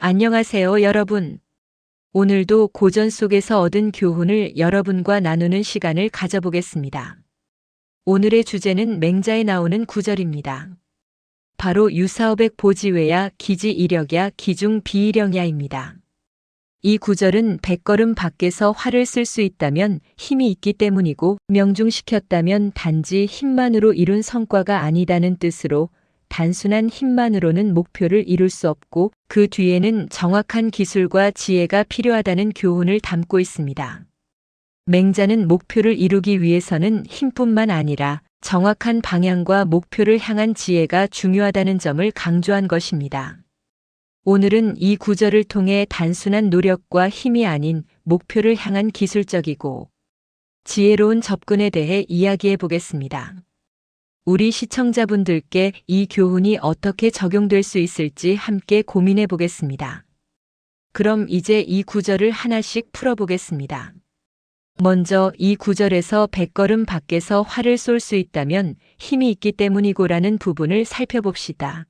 안녕하세요, 여러분. 오늘도 고전 속에서 얻은 교훈을 여러분과 나누는 시간을 가져보겠습니다. 오늘의 주제는 맹자에 나오는 구절입니다. 바로 유사어백 보지외야 기지 이력야 기중 비이령야입니다. 이 구절은 100걸음 밖에서 활을 쓸 수 있다면 힘이 있기 때문이고 명중시켰다면 단지 힘만으로 이룬 성과가 아니다는 뜻으로 단순한 힘만으로는 목표를 이룰 수 없고 그 뒤에는 정확한 기술과 지혜가 필요하다는 교훈을 담고 있습니다. 맹자는 목표를 이루기 위해서는 힘뿐만 아니라 정확한 방향과 목표를 향한 지혜가 중요하다는 점을 강조한 것입니다. 오늘은 이 구절을 통해 단순한 노력과 힘이 아닌 목표를 향한 기술적이고 지혜로운 접근에 대해 이야기해 보겠습니다. 우리 시청자분들께 이 교훈이 어떻게 적용될 수 있을지 함께 고민해 보겠습니다. 그럼 이제 이 구절을 하나씩 풀어보겠습니다. 먼저 이 구절에서 100걸음 밖에서 활을 쏠 수 있다면 힘이 있기 때문이고라는 부분을 살펴봅시다.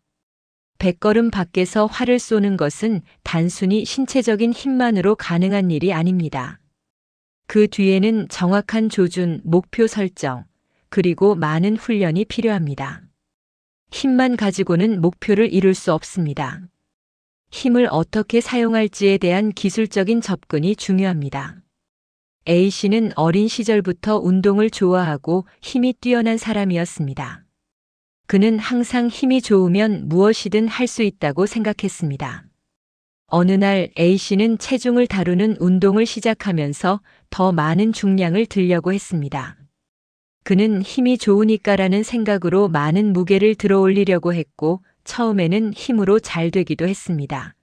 100걸음 밖에서 활을 쏘는 것은 단순히 신체적인 힘만으로 가능한 일이 아닙니다. 그 뒤에는 정확한 조준, 목표 설정, 그리고 많은 훈련이 필요합니다. 힘만 가지고는 목표를 이룰 수 없습니다. 힘을 어떻게 사용할지에 대한 기술적인 접근이 중요합니다. A씨는 어린 시절부터 운동을 좋아하고 힘이 뛰어난 사람이었습니다. 그는 항상 힘이 좋으면 무엇이든 할 수 있다고 생각했습니다. 어느 날 A씨는 체중을 다루는 운동을 시작하면서 더 많은 중량을 들려고 했습니다. 그는 힘이 좋으니까라는 생각으로 많은 무게를 들어 올리려고 했고 처음에는 힘으로 잘 되기도 했습니다.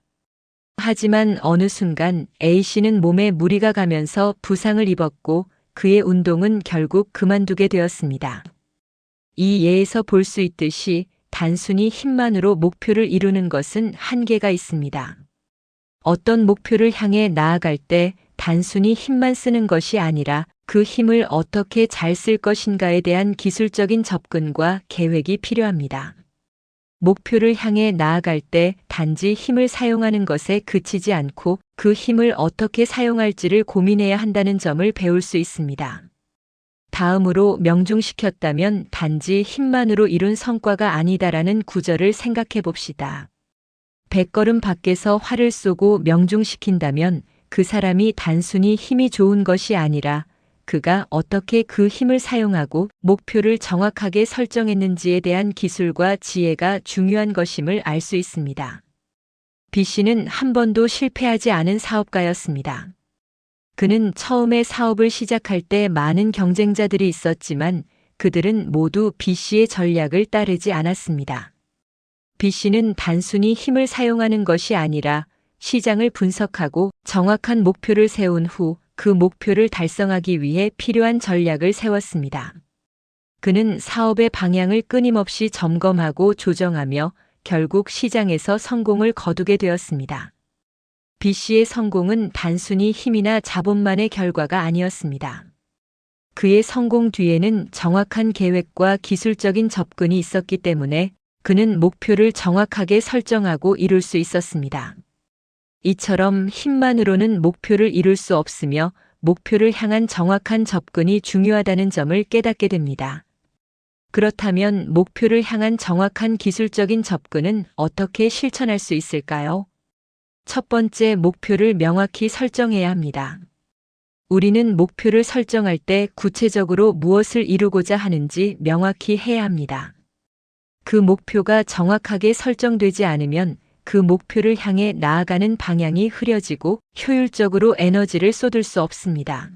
하지만 어느 순간 A씨는 몸에 무리가 가면서 부상을 입었고 그의 운동은 결국 그만두게 되었습니다. 이 예에서 볼 수 있듯이 단순히 힘만으로 목표를 이루는 것은 한계가 있습니다. 어떤 목표를 향해 나아갈 때 단순히 힘만 쓰는 것이 아니라 그 힘을 어떻게 잘 쓸 것인가에 대한 기술적인 접근과 계획이 필요합니다. 목표를 향해 나아갈 때 단지 힘을 사용하는 것에 그치지 않고 그 힘을 어떻게 사용할지를 고민해야 한다는 점을 배울 수 있습니다. 다음으로 명중시켰다면 단지 힘만으로 이룬 성과가 아니다라는 구절을 생각해 봅시다. 100걸음 밖에서 활을 쏘고 명중시킨다면 그 사람이 단순히 힘이 좋은 것이 아니라 그가 어떻게 그 힘을 사용하고 목표를 정확하게 설정했는지에 대한 기술과 지혜가 중요한 것임을 알 수 있습니다. B씨는 한 번도 실패하지 않은 사업가였습니다. 그는 처음에 사업을 시작할 때 많은 경쟁자들이 있었지만 그들은 모두 B씨의 전략을 따르지 않았습니다. B씨는 단순히 힘을 사용하는 것이 아니라 시장을 분석하고 정확한 목표를 세운 후 그 목표를 달성하기 위해 필요한 전략을 세웠습니다. 그는 사업의 방향을 끊임없이 점검하고 조정하며 결국 시장에서 성공을 거두게 되었습니다. B씨의 성공은 단순히 힘이나 자본만의 결과가 아니었습니다. 그의 성공 뒤에는 정확한 계획과 기술적인 접근이 있었기 때문에 그는 목표를 정확하게 설정하고 이룰 수 있었습니다. 이처럼 힘만으로는 목표를 이룰 수 없으며 목표를 향한 정확한 접근이 중요하다는 점을 깨닫게 됩니다. 그렇다면 목표를 향한 정확한 기술적인 접근은 어떻게 실천할 수 있을까요? 첫 번째, 목표를 명확히 설정해야 합니다. 우리는 목표를 설정할 때 구체적으로 무엇을 이루고자 하는지 명확히 해야 합니다. 그 목표가 정확하게 설정되지 않으면 그 목표를 향해 나아가는 방향이 흐려지고 효율적으로 에너지를 쏟을 수 없습니다.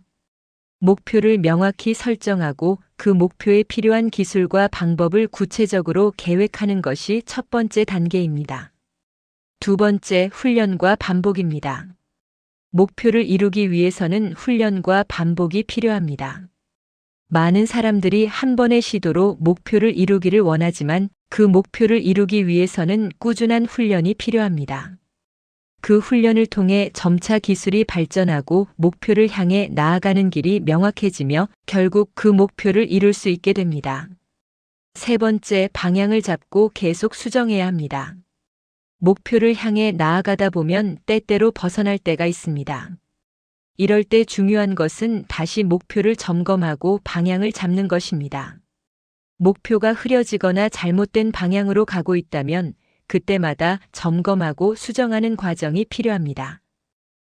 목표를 명확히 설정하고 그 목표에 필요한 기술과 방법을 구체적으로 계획하는 것이 첫 번째 단계입니다. 두 번째, 훈련과 반복입니다. 목표를 이루기 위해서는 훈련과 반복이 필요합니다. 많은 사람들이 한 번의 시도로 목표를 이루기를 원하지만 그 목표를 이루기 위해서는 꾸준한 훈련이 필요합니다. 그 훈련을 통해 점차 기술이 발전하고 목표를 향해 나아가는 길이 명확해지며 결국 그 목표를 이룰 수 있게 됩니다. 세 번째, 방향을 잡고 계속 수정해야 합니다. 목표를 향해 나아가다 보면 때때로 벗어날 때가 있습니다. 이럴 때 중요한 것은 다시 목표를 점검하고 방향을 잡는 것입니다. 목표가 흐려지거나 잘못된 방향으로 가고 있다면 그때마다 점검하고 수정하는 과정이 필요합니다.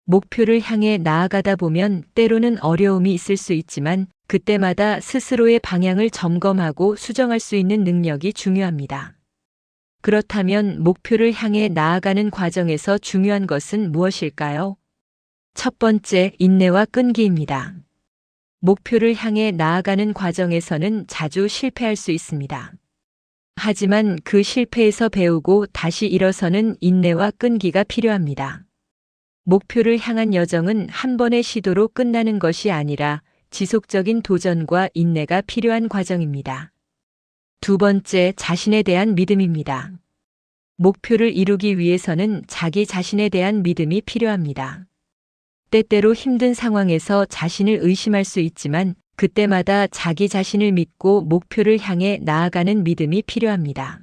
목표를 향해 나아가다 보면 때로는 어려움이 있을 수 있지만 그때마다 스스로의 방향을 점검하고 수정할 수 있는 능력이 중요합니다. 그렇다면 목표를 향해 나아가는 과정에서 중요한 것은 무엇일까요? 첫 번째, 인내와 끈기입니다. 목표를 향해 나아가는 과정에서는 자주 실패할 수 있습니다. 하지만 그 실패에서 배우고 다시 일어서는 인내와 끈기가 필요합니다. 목표를 향한 여정은 한 번의 시도로 끝나는 것이 아니라 지속적인 도전과 인내가 필요한 과정입니다. 두 번째, 자신에 대한 믿음입니다. 목표를 이루기 위해서는 자기 자신에 대한 믿음이 필요합니다. 때때로 힘든 상황에서 자신을 의심할 수 있지만 그때마다 자기 자신을 믿고 목표를 향해 나아가는 믿음이 필요합니다.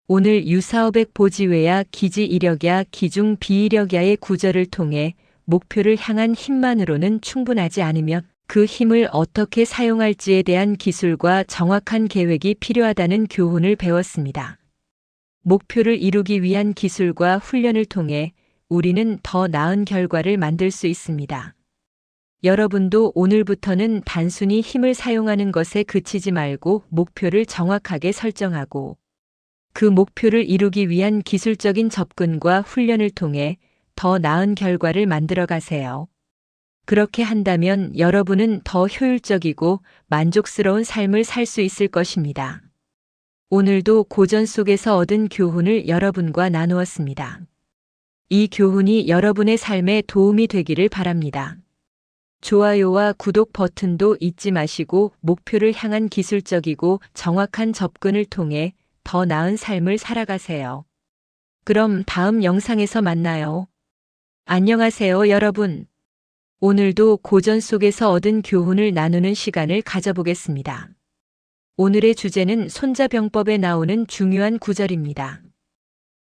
오늘 유사어백 보지외야 기지 이력야 기중 비이력야의 구절을 통해 목표를 향한 힘만으로는 충분하지 않으며 그 힘을 어떻게 사용할지에 대한 기술과 정확한 계획이 필요하다는 교훈을 배웠습니다. 목표를 이루기 위한 기술과 훈련을 통해 우리는 더 나은 결과를 만들 수 있습니다. 여러분도 오늘부터는 단순히 힘을 사용하는 것에 그치지 말고 목표를 정확하게 설정하고 그 목표를 이루기 위한 기술적인 접근과 훈련을 통해 더 나은 결과를 만들어 가세요. 그렇게 한다면 여러분은 더 효율적이고 만족스러운 삶을 살 수 있을 것입니다. 오늘도 고전 속에서 얻은 교훈을 여러분과 나누었습니다. 이 교훈이 여러분의 삶에 도움이 되기를 바랍니다. 좋아요와 구독 버튼도 잊지 마시고 목표를 향한 기술적이고 정확한 접근을 통해 더 나은 삶을 살아가세요. 그럼 다음 영상에서 만나요. 안녕하세요, 여러분. 오늘도 고전 속에서 얻은 교훈을 나누는 시간을 가져보겠습니다. 오늘의 주제는 손자병법에 나오는 중요한 구절입니다.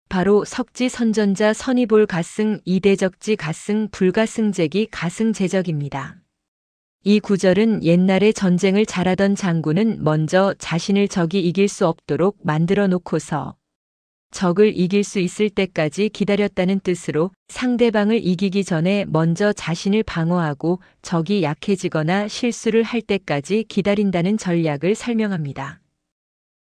바로 석지선전자 선의볼 가승 이대적지 가승 불가승제기 가승제적입니다. 이 구절은 옛날에 전쟁을 잘하던 장군은 먼저 자신을 적이 이길 수 없도록 만들어 놓고서 적을 이길 수 있을 때까지 기다렸다는 뜻으로 상대방을 이기기 전에 먼저 자신을 방어하고 적이 약해지거나 실수를 할 때까지 기다린다는 전략을 설명합니다.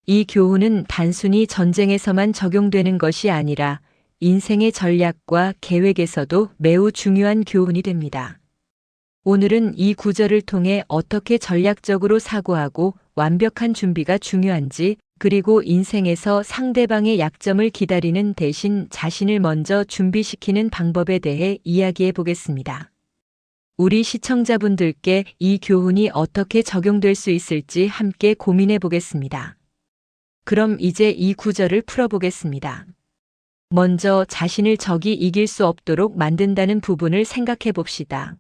이 교훈은 단순히 전쟁에서만 적용되는 것이 아니라 인생의 전략과 계획에서도 매우 중요한 교훈이 됩니다. 오늘은 이 구절을 통해 어떻게 전략적으로 사고하고 완벽한 준비가 중요한지, 그리고 인생에서 상대방의 약점을 기다리는 대신 자신을 먼저 준비시키는 방법에 대해 이야기해 보겠습니다. 우리 시청자분들께 이 교훈이 어떻게 적용될 수 있을지 함께 고민해 보겠습니다. 그럼 이제 이 구절을 풀어보겠습니다. 먼저 자신을 적이 이길 수 없도록 만든다는 부분을 생각해 봅시다.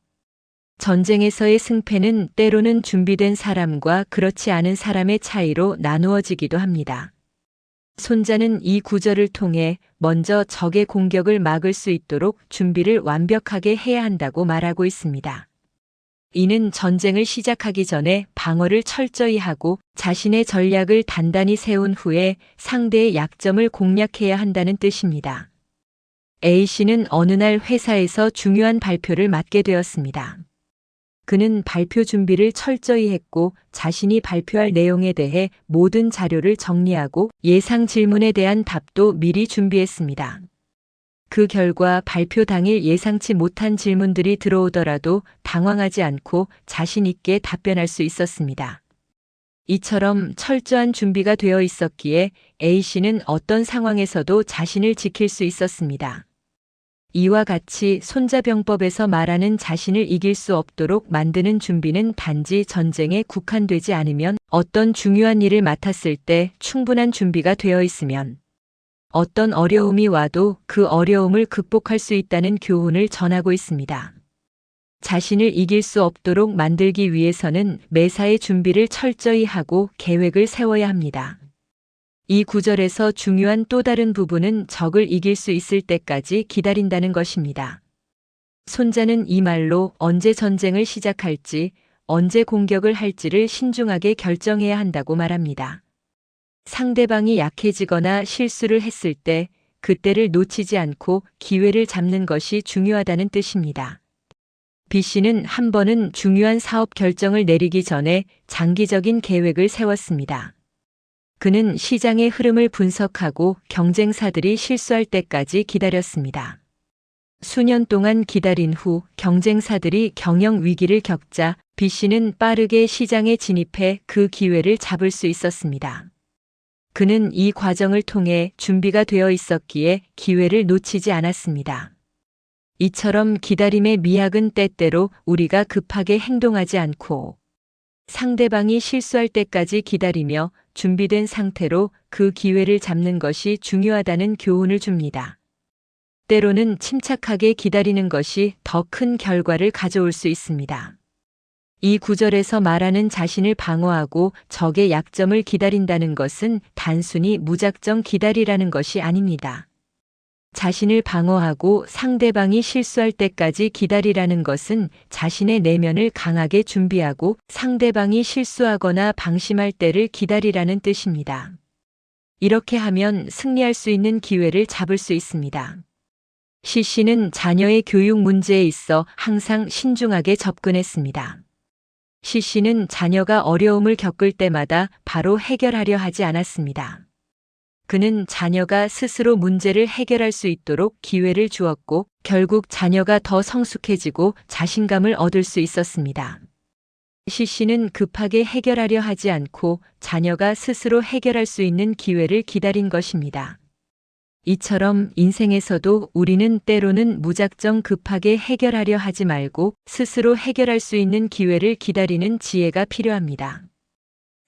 전쟁에서의 승패는 때로는 준비된 사람과 그렇지 않은 사람의 차이로 나누어지기도 합니다. 손자는 이 구절을 통해 먼저 적의 공격을 막을 수 있도록 준비를 완벽하게 해야 한다고 말하고 있습니다. 이는 전쟁을 시작하기 전에 방어를 철저히 하고 자신의 전략을 단단히 세운 후에 상대의 약점을 공략해야 한다는 뜻입니다. A씨는 어느 날 회사에서 중요한 발표를 맡게 되었습니다. 그는 발표 준비를 철저히 했고 자신이 발표할 내용에 대해 모든 자료를 정리하고 예상 질문에 대한 답도 미리 준비했습니다. 그 결과 발표 당일 예상치 못한 질문들이 들어오더라도 당황하지 않고 자신 있게 답변할 수 있었습니다. 이처럼 철저한 준비가 되어 있었기에 A씨는 어떤 상황에서도 자신을 지킬 수 있었습니다. 이와 같이 손자병법에서 말하는 자신을 이길 수 없도록 만드는 준비는 단지 전쟁에 국한되지 않으면 어떤 중요한 일을 맡았을 때 충분한 준비가 되어 있으면 어떤 어려움이 와도 그 어려움을 극복할 수 있다는 교훈을 전하고 있습니다. 자신을 이길 수 없도록 만들기 위해서는 매사에 준비를 철저히 하고 계획을 세워야 합니다. 이 구절에서 중요한 또 다른 부분은 적을 이길 수 있을 때까지 기다린다는 것입니다. 손자는 이 말로 언제 전쟁을 시작할지, 언제 공격을 할지를 신중하게 결정해야 한다고 말합니다. 상대방이 약해지거나 실수를 했을 때 그때를 놓치지 않고 기회를 잡는 것이 중요하다는 뜻입니다. B씨는 한 번은 중요한 사업 결정을 내리기 전에 장기적인 계획을 세웠습니다. 그는 시장의 흐름을 분석하고 경쟁사들이 실수할 때까지 기다렸습니다. 수년 동안 기다린 후 경쟁사들이 경영 위기를 겪자 B씨는 빠르게 시장에 진입해 그 기회를 잡을 수 있었습니다. 그는 이 과정을 통해 준비가 되어 있었기에 기회를 놓치지 않았습니다. 이처럼 기다림의 미학은 때때로 우리가 급하게 행동하지 않고 상대방이 실수할 때까지 기다리며 준비된 상태로 그 기회를 잡는 것이 중요하다는 교훈을 줍니다. 때로는 침착하게 기다리는 것이 더 큰 결과를 가져올 수 있습니다. 이 구절에서 말하는 자신을 방어하고 적의 약점을 기다린다는 것은 단순히 무작정 기다리라는 것이 아닙니다. 자신을 방어하고 상대방이 실수할 때까지 기다리라는 것은 자신의 내면을 강하게 준비하고 상대방이 실수하거나 방심할 때를 기다리라는 뜻입니다. 이렇게 하면 승리할 수 있는 기회를 잡을 수 있습니다. C씨는 자녀의 교육 문제에 있어 항상 신중하게 접근했습니다. C씨는 자녀가 어려움을 겪을 때마다 바로 해결하려 하지 않았습니다. 그는 자녀가 스스로 문제를 해결할 수 있도록 기회를 주었고 결국 자녀가 더 성숙해지고 자신감을 얻을 수 있었습니다. C씨는 급하게 해결하려 하지 않고 자녀가 스스로 해결할 수 있는 기회를 기다린 것입니다. 이처럼 인생에서도 우리는 때로는 무작정 급하게 해결하려 하지 말고 스스로 해결할 수 있는 기회를 기다리는 지혜가 필요합니다.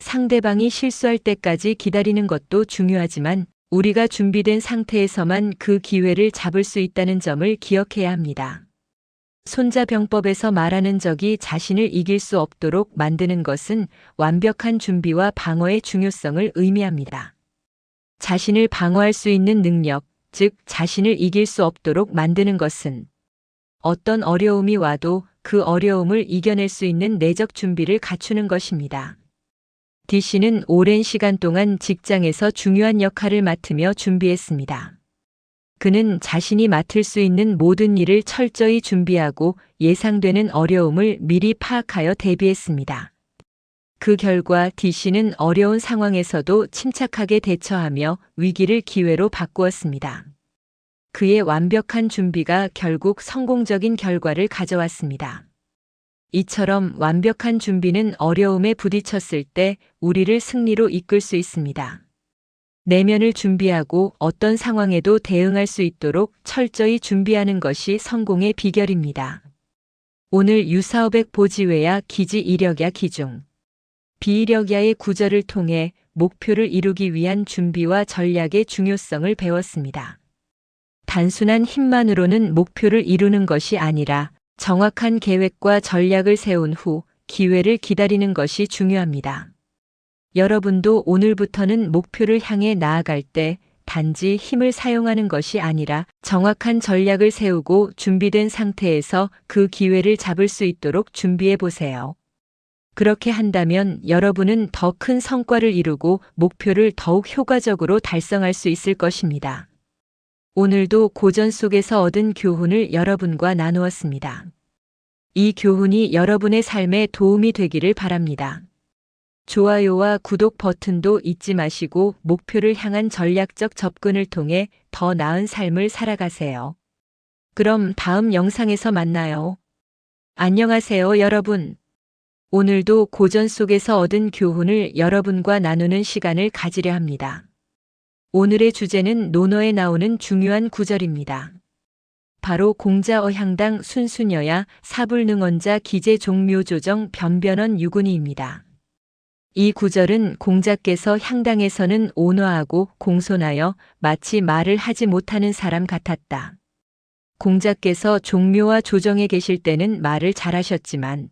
상대방이 실수할 때까지 기다리는 것도 중요하지만 우리가 준비된 상태에서만 그 기회를 잡을 수 있다는 점을 기억해야 합니다. 손자병법에서 말하는 적이 자신을 이길 수 없도록 만드는 것은 완벽한 준비와 방어의 중요성을 의미합니다. 자신을 방어할 수 있는 능력, 즉 자신을 이길 수 없도록 만드는 것은 어떤 어려움이 와도 그 어려움을 이겨낼 수 있는 내적 준비를 갖추는 것입니다. D씨는 오랜 시간 동안 직장에서 중요한 역할을 맡으며 준비했습니다. 그는 자신이 맡을 수 있는 모든 일을 철저히 준비하고 예상되는 어려움을 미리 파악하여 대비했습니다. 그 결과 D씨는 어려운 상황에서도 침착하게 대처하며 위기를 기회로 바꾸었습니다. 그의 완벽한 준비가 결국 성공적인 결과를 가져왔습니다. 이처럼 완벽한 준비는 어려움에 부딪혔을 때 우리를 승리로 이끌 수 있습니다. 내면을 준비하고 어떤 상황에도 대응할 수 있도록 철저히 준비하는 것이 성공의 비결입니다. 오늘 유사오백 보지외야 기지 이력야 기중 비이력야의 구절을 통해 목표를 이루기 위한 준비와 전략의 중요성을 배웠습니다. 단순한 힘만으로는 목표를 이루는 것이 아니라 정확한 계획과 전략을 세운 후 기회를 기다리는 것이 중요합니다. 여러분도 오늘부터는 목표를 향해 나아갈 때 단지 힘을 사용하는 것이 아니라 정확한 전략을 세우고 준비된 상태에서 그 기회를 잡을 수 있도록 준비해 보세요. 그렇게 한다면 여러분은 더 큰 성과를 이루고 목표를 더욱 효과적으로 달성할 수 있을 것입니다. 오늘도 고전 속에서 얻은 교훈을 여러분과 나누었습니다. 이 교훈이 여러분의 삶에 도움이 되기를 바랍니다. 좋아요와 구독 버튼도 잊지 마시고 목표를 향한 전략적 접근을 통해 더 나은 삶을 살아가세요. 그럼 다음 영상에서 만나요. 안녕하세요, 여러분. 오늘도 고전 속에서 얻은 교훈을 여러분과 나누는 시간을 가지려 합니다. 오늘의 주제는 논어에 나오는 중요한 구절입니다. 바로 공자어향당 순수녀야 사불능언자 기재 종묘조정 변변언 유군이입니다. 이 구절은 공자께서 향당에서는 온화하고 공손하여 마치 말을 하지 못하는 사람 같았다. 공자께서 종묘와 조정에 계실 때는 말을 잘하셨지만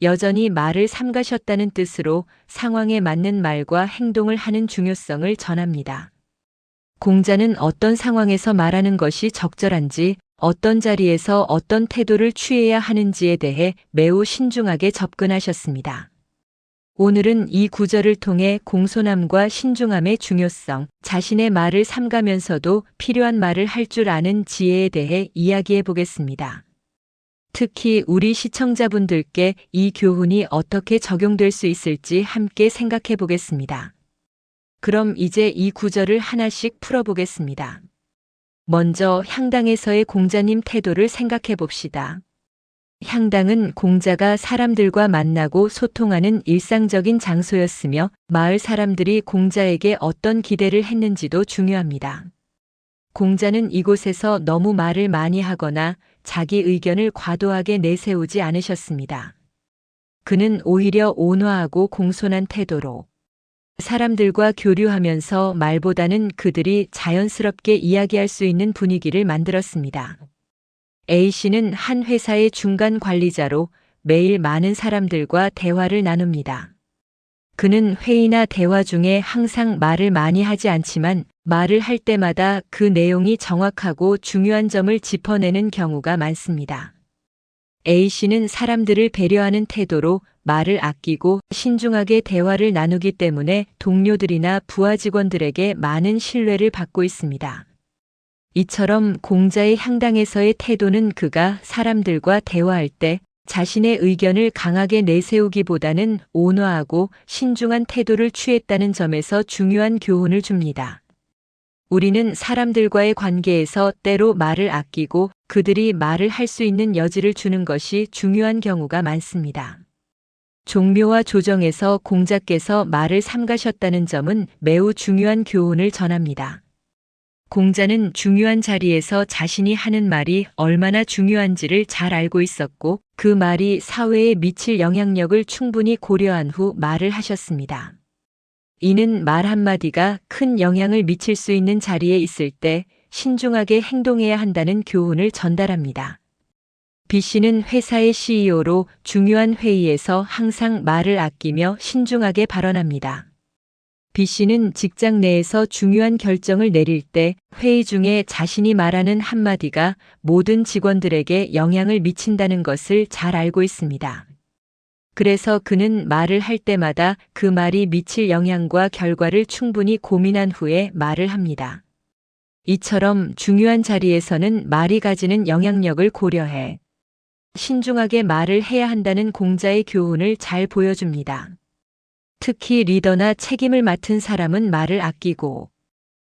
여전히 말을 삼가셨다는 뜻으로 상황에 맞는 말과 행동을 하는 중요성을 전합니다. 공자는 어떤 상황에서 말하는 것이 적절한지, 어떤 자리에서 어떤 태도를 취해야 하는지에 대해 매우 신중하게 접근하셨습니다. 오늘은 이 구절을 통해 공손함과 신중함의 중요성, 자신의 말을 삼가면서도 필요한 말을 할 줄 아는 지혜에 대해 이야기해 보겠습니다. 특히 우리 시청자분들께 이 교훈이 어떻게 적용될 수 있을지 함께 생각해 보겠습니다. 그럼 이제 이 구절을 하나씩 풀어보겠습니다. 먼저 향당에서의 공자님 태도를 생각해 봅시다. 향당은 공자가 사람들과 만나고 소통하는 일상적인 장소였으며 마을 사람들이 공자에게 어떤 기대를 했는지도 중요합니다. 공자는 이곳에서 너무 말을 많이 하거나 자기 의견을 과도하게 내세우지 않으셨습니다. 그는 오히려 온화하고 공손한 태도로 사람들과 교류하면서 말보다는 그들이 자연스럽게 이야기할 수 있는 분위기를 만들었습니다. A씨는 한 회사의 중간 관리자로 매일 많은 사람들과 대화를 나눕니다. 그는 회의나 대화 중에 항상 말을 많이 하지 않지만 말을 할 때마다 그 내용이 정확하고 중요한 점을 짚어내는 경우가 많습니다. A씨는 사람들을 배려하는 태도로 말을 아끼고 신중하게 대화를 나누기 때문에 동료들이나 부하 직원들에게 많은 신뢰를 받고 있습니다. 이처럼 공자의 향당에서의 태도는 그가 사람들과 대화할 때 자신의 의견을 강하게 내세우기보다는 온화하고 신중한 태도를 취했다는 점에서 중요한 교훈을 줍니다. 우리는 사람들과의 관계에서 때로 말을 아끼고 그들이 말을 할 수 있는 여지를 주는 것이 중요한 경우가 많습니다. 종묘와 조정에서 공자께서 말을 삼가셨다는 점은 매우 중요한 교훈을 전합니다. 공자는 중요한 자리에서 자신이 하는 말이 얼마나 중요한지를 잘 알고 있었고 그 말이 사회에 미칠 영향력을 충분히 고려한 후 말을 하셨습니다. 이는 말 한마디가 큰 영향을 미칠 수 있는 자리에 있을 때 신중하게 행동해야 한다는 교훈을 전달합니다. B씨는 회사의 CEO로 중요한 회의에서 항상 말을 아끼며 신중하게 발언합니다. B씨는 직장 내에서 중요한 결정을 내릴 때 회의 중에 자신이 말하는 한마디가 모든 직원들에게 영향을 미친다는 것을 잘 알고 있습니다. 그래서 그는 말을 할 때마다 그 말이 미칠 영향과 결과를 충분히 고민한 후에 말을 합니다. 이처럼 중요한 자리에서는 말이 가지는 영향력을 고려해 신중하게 말을 해야 한다는 공자의 교훈을 잘 보여줍니다. 특히 리더나 책임을 맡은 사람은 말을 아끼고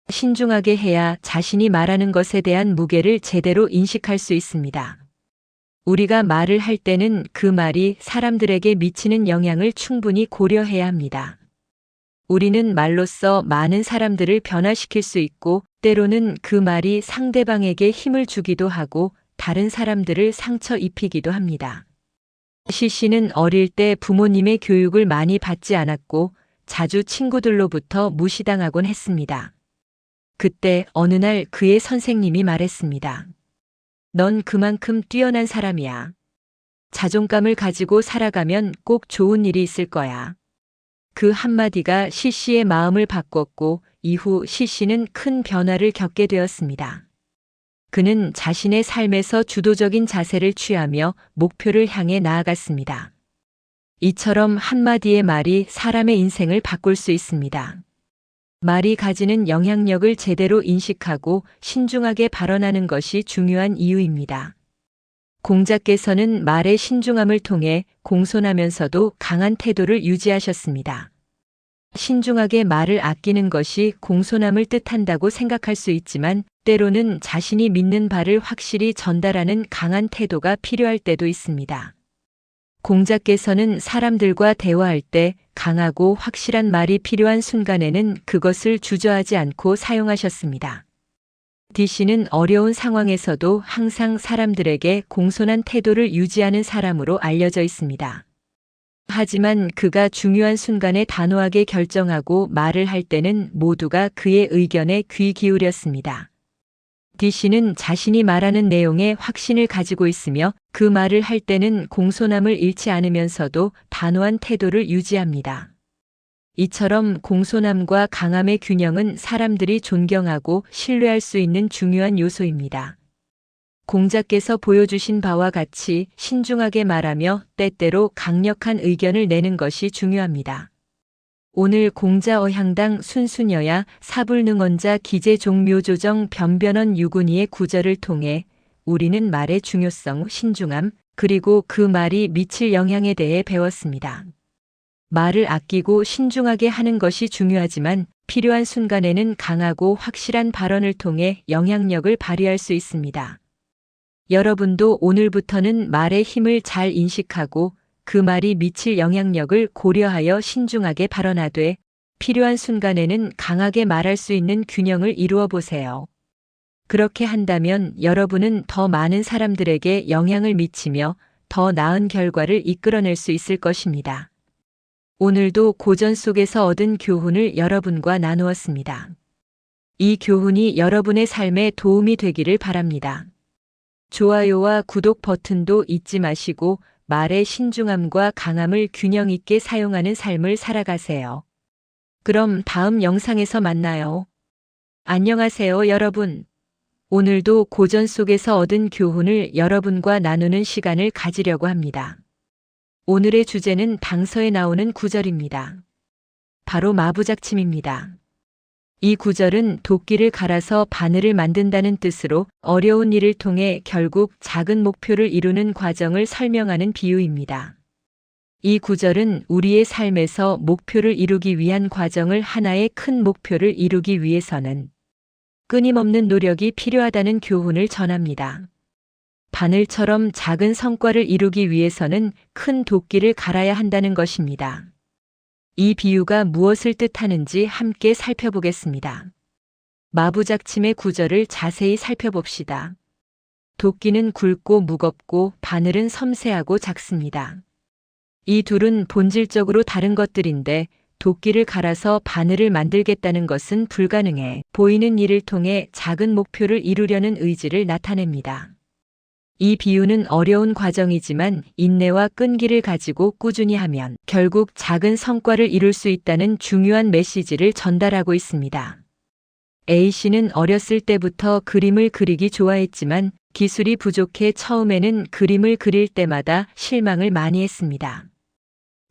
신중하게 해야 자신이 말하는 것에 대한 무게를 제대로 인식할 수 있습니다. 우리가 말을 할 때는 그 말이 사람들에게 미치는 영향을 충분히 고려해야 합니다. 우리는 말로써 많은 사람들을 변화시킬 수 있고 때로는 그 말이 상대방에게 힘을 주기도 하고 다른 사람들을 상처 입히기도 합니다. C씨는 어릴 때 부모님의 교육을 많이 받지 않았고 자주 친구들로부터 무시당하곤 했습니다. 그때 어느 날 그의 선생님이 말했습니다. 넌 그만큼 뛰어난 사람이야. 자존감을 가지고 살아가면 꼭 좋은 일이 있을 거야. 그 한마디가 C씨의 마음을 바꿨고 이후 C씨는 큰 변화를 겪게 되었습니다. 그는 자신의 삶에서 주도적인 자세를 취하며 목표를 향해 나아갔습니다. 이처럼 한마디의 말이 사람의 인생을 바꿀 수 있습니다. 말이 가지는 영향력을 제대로 인식하고 신중하게 발언하는 것이 중요한 이유입니다. 공자께서는 말의 신중함을 통해 공손하면서도 강한 태도를 유지하셨습니다. 신중하게 말을 아끼는 것이 공손함을 뜻한다고 생각할 수 있지만 때로는 자신이 믿는 바를 확실히 전달하는 강한 태도가 필요할 때도 있습니다. 공자께서는 사람들과 대화할 때 강하고 확실한 말이 필요한 순간에는 그것을 주저하지 않고 사용하셨습니다. D씨는 어려운 상황에서도 항상 사람들에게 공손한 태도를 유지하는 사람으로 알려져 있습니다. 하지만 그가 중요한 순간에 단호하게 결정하고 말을 할 때는 모두가 그의 의견에 귀 기울였습니다. D씨는 자신이 말하는 내용에 확신을 가지고 있으며 그 말을 할 때는 공손함을 잃지 않으면서도 단호한 태도를 유지합니다. 이처럼 공손함과 강함의 균형은 사람들이 존경하고 신뢰할 수 있는 중요한 요소입니다. 공자께서 보여주신 바와 같이 신중하게 말하며 때때로 강력한 의견을 내는 것이 중요합니다. 오늘 공자 어향당 순순여야 사불능언자 기재종묘조정 변변언 유군이의 구절을 통해 우리는 말의 중요성, 신중함, 그리고 그 말이 미칠 영향에 대해 배웠습니다. 말을 아끼고 신중하게 하는 것이 중요하지만 필요한 순간에는 강하고 확실한 발언을 통해 영향력을 발휘할 수 있습니다. 여러분도 오늘부터는 말의 힘을 잘 인식하고 그 말이 미칠 영향력을 고려하여 신중하게 발언하되 필요한 순간에는 강하게 말할 수 있는 균형을 이루어 보세요. 그렇게 한다면 여러분은 더 많은 사람들에게 영향을 미치며 더 나은 결과를 이끌어낼 수 있을 것입니다. 오늘도 고전 속에서 얻은 교훈을 여러분과 나누었습니다. 이 교훈이 여러분의 삶에 도움이 되기를 바랍니다. 좋아요와 구독 버튼도 잊지 마시고 말의 신중함과 강함을 균형 있게 사용하는 삶을 살아가세요. 그럼 다음 영상에서 만나요. 안녕하세요, 여러분. 오늘도 고전 속에서 얻은 교훈을 여러분과 나누는 시간을 가지려고 합니다. 오늘의 주제는 당서에 나오는 구절입니다. 바로 마부작침입니다. 이 구절은 도끼를 갈아서 바늘을 만든다는 뜻으로 어려운 일을 통해 결국 작은 목표를 이루는 과정을 설명하는 비유입니다. 이 구절은 우리의 삶에서 목표를 이루기 위한 과정을 하나의 큰 목표를 이루기 위해서는 끊임없는 노력이 필요하다는 교훈을 전합니다. 바늘처럼 작은 성과를 이루기 위해서는 큰 도끼를 갈아야 한다는 것입니다. 이 비유가 무엇을 뜻하는지 함께 살펴보겠습니다. 마부작침의 구절을 자세히 살펴봅시다. 도끼는 굵고 무겁고 바늘은 섬세하고 작습니다. 이 둘은 본질적으로 다른 것들인데 도끼를 갈아서 바늘을 만들겠다는 것은 불가능해 보이는 일을 통해 작은 목표를 이루려는 의지를 나타냅니다. 이 비유는 어려운 과정이지만 인내와 끈기를 가지고 꾸준히 하면 결국 작은 성과를 이룰 수 있다는 중요한 메시지를 전달하고 있습니다. A씨는 어렸을 때부터 그림을 그리기 좋아했지만 기술이 부족해 처음에는 그림을 그릴 때마다 실망을 많이 했습니다.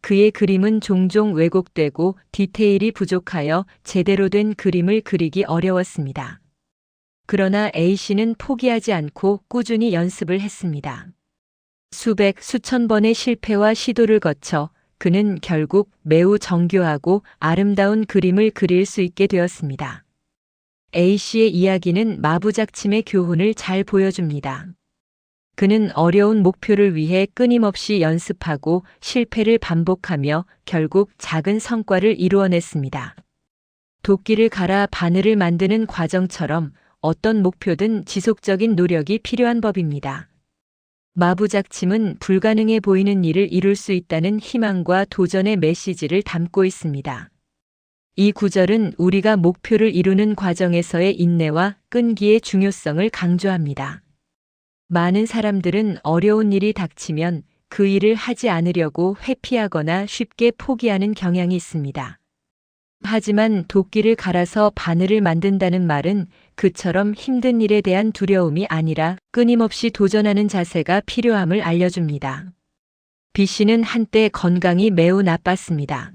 그의 그림은 종종 왜곡되고 디테일이 부족하여 제대로 된 그림을 그리기 어려웠습니다. 그러나 A씨는 포기하지 않고 꾸준히 연습을 했습니다. 수백, 수천 번의 실패와 시도를 거쳐 그는 결국 매우 정교하고 아름다운 그림을 그릴 수 있게 되었습니다. A씨의 이야기는 마부작침의 교훈을 잘 보여줍니다. 그는 어려운 목표를 위해 끊임없이 연습하고 실패를 반복하며 결국 작은 성과를 이루어냈습니다. 도끼를 갈아 바늘을 만드는 과정처럼 어떤 목표든 지속적인 노력이 필요한 법입니다. 마부작침은 불가능해 보이는 일을 이룰 수 있다는 희망과 도전의 메시지를 담고 있습니다. 이 구절은 우리가 목표를 이루는 과정에서의 인내와 끈기의 중요성을 강조합니다. 많은 사람들은 어려운 일이 닥치면 그 일을 하지 않으려고 회피하거나 쉽게 포기하는 경향이 있습니다. 하지만 도끼를 갈아서 바늘을 만든다는 말은 그처럼 힘든 일에 대한 두려움이 아니라 끊임없이 도전하는 자세가 필요함을 알려줍니다. B씨는 한때 건강이 매우 나빴습니다.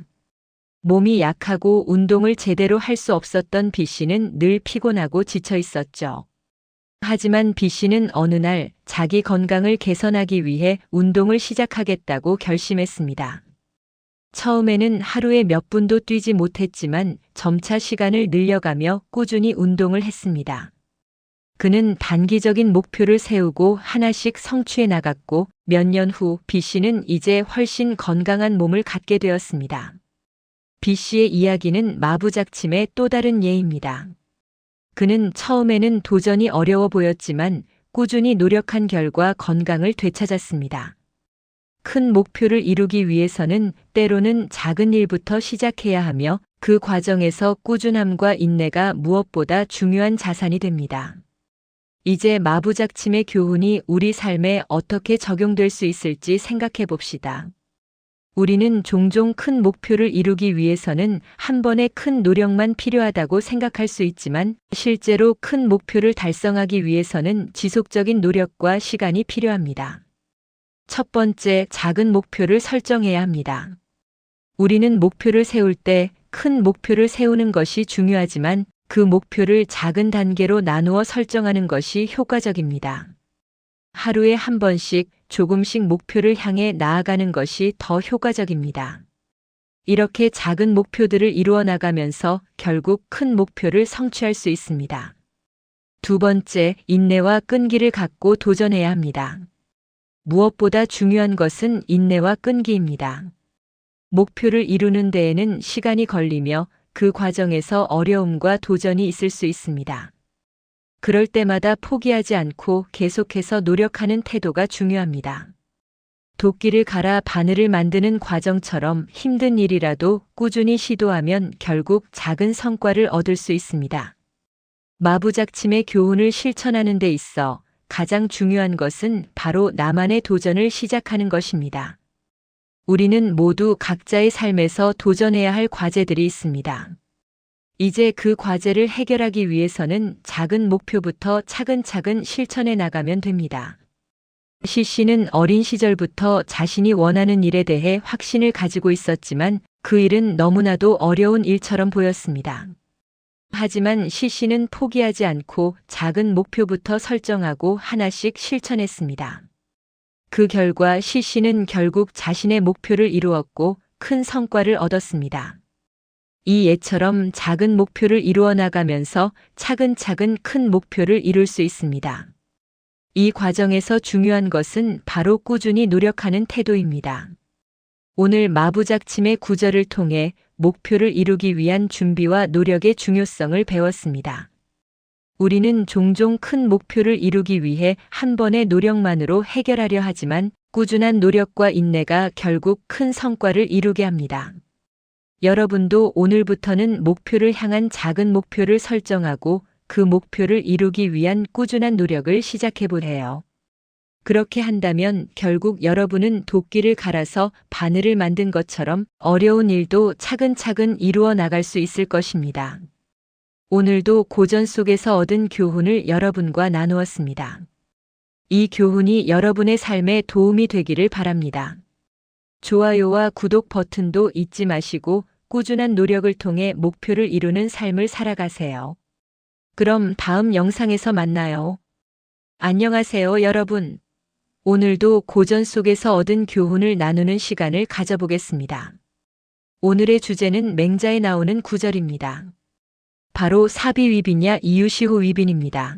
몸이 약하고 운동을 제대로 할 수 없었던 B씨는 늘 피곤하고 지쳐 있었죠. 하지만 B씨는 어느 날 자기 건강을 개선하기 위해 운동을 시작하겠다고 결심했습니다. 처음에는 하루에 몇 분도 뛰지 못했지만 점차 시간을 늘려가며 꾸준히 운동을 했습니다. 그는 단기적인 목표를 세우고 하나씩 성취해 나갔고 몇 년 후 B씨는 이제 훨씬 건강한 몸을 갖게 되었습니다. B씨의 이야기는 마부작침의 또 다른 예입니다. 그는 처음에는 도전이 어려워 보였지만 꾸준히 노력한 결과 건강을 되찾았습니다. 큰 목표를 이루기 위해서는 때로는 작은 일부터 시작해야 하며 그 과정에서 꾸준함과 인내가 무엇보다 중요한 자산이 됩니다. 이제 마부작침의 교훈이 우리 삶에 어떻게 적용될 수 있을지 생각해 봅시다. 우리는 종종 큰 목표를 이루기 위해서는 한 번의 큰 노력만 필요하다고 생각할 수 있지만 실제로 큰 목표를 달성하기 위해서는 지속적인 노력과 시간이 필요합니다. 첫 번째, 작은 목표를 설정해야 합니다. 우리는 목표를 세울 때 큰 목표를 세우는 것이 중요하지만 그 목표를 작은 단계로 나누어 설정하는 것이 효과적입니다. 하루에 한 번씩 조금씩 목표를 향해 나아가는 것이 더 효과적입니다. 이렇게 작은 목표들을 이루어 나가면서 결국 큰 목표를 성취할 수 있습니다. 두 번째, 인내와 끈기를 갖고 도전해야 합니다. 무엇보다 중요한 것은 인내와 끈기입니다. 목표를 이루는 데에는 시간이 걸리며 그 과정에서 어려움과 도전이 있을 수 있습니다. 그럴 때마다 포기하지 않고 계속해서 노력하는 태도가 중요합니다. 도끼를 갈아 바늘을 만드는 과정처럼 힘든 일이라도 꾸준히 시도하면 결국 작은 성과를 얻을 수 있습니다. 마부작침의 교훈을 실천하는 데 있어 가장 중요한 것은 바로 나만의 도전을 시작하는 것입니다. 우리는 모두 각자의 삶에서 도전해야 할 과제들이 있습니다. 이제 그 과제를 해결하기 위해서는 작은 목표부터 차근차근 실천해 나가면 됩니다. 시씨는 어린 시절부터 자신이 원하는 일에 대해 확신을 가지고 있었지만 그 일은 너무나도 어려운 일처럼 보였습니다. 하지만 시씨는 포기하지 않고 작은 목표부터 설정하고 하나씩 실천했습니다. 그 결과 시씨는 결국 자신의 목표를 이루었고 큰 성과를 얻었습니다. 이 예처럼 작은 목표를 이루어 나가면서 차근차근 큰 목표를 이룰 수 있습니다. 이 과정에서 중요한 것은 바로 꾸준히 노력하는 태도입니다. 오늘 마부작침의 구절을 통해 목표를 이루기 위한 준비와 노력의 중요성을 배웠습니다. 우리는 종종 큰 목표를 이루기 위해 한 번의 노력만으로 해결하려 하지만 꾸준한 노력과 인내가 결국 큰 성과를 이루게 합니다. 여러분도 오늘부터는 목표를 향한 작은 목표를 설정하고 그 목표를 이루기 위한 꾸준한 노력을 시작해 보세요. 그렇게 한다면 결국 여러분은 도끼를 갈아서 바늘을 만든 것처럼 어려운 일도 차근차근 이루어 나갈 수 있을 것입니다. 오늘도 고전 속에서 얻은 교훈을 여러분과 나누었습니다. 이 교훈이 여러분의 삶에 도움이 되기를 바랍니다. 좋아요와 구독 버튼도 잊지 마시고 꾸준한 노력을 통해 목표를 이루는 삶을 살아가세요. 그럼 다음 영상에서 만나요. 안녕하세요, 여러분. 오늘도 고전 속에서 얻은 교훈을 나누는 시간을 가져보겠습니다. 오늘의 주제는 맹자에 나오는 구절입니다. 바로 사비위비냐 이유시호위빈입니다.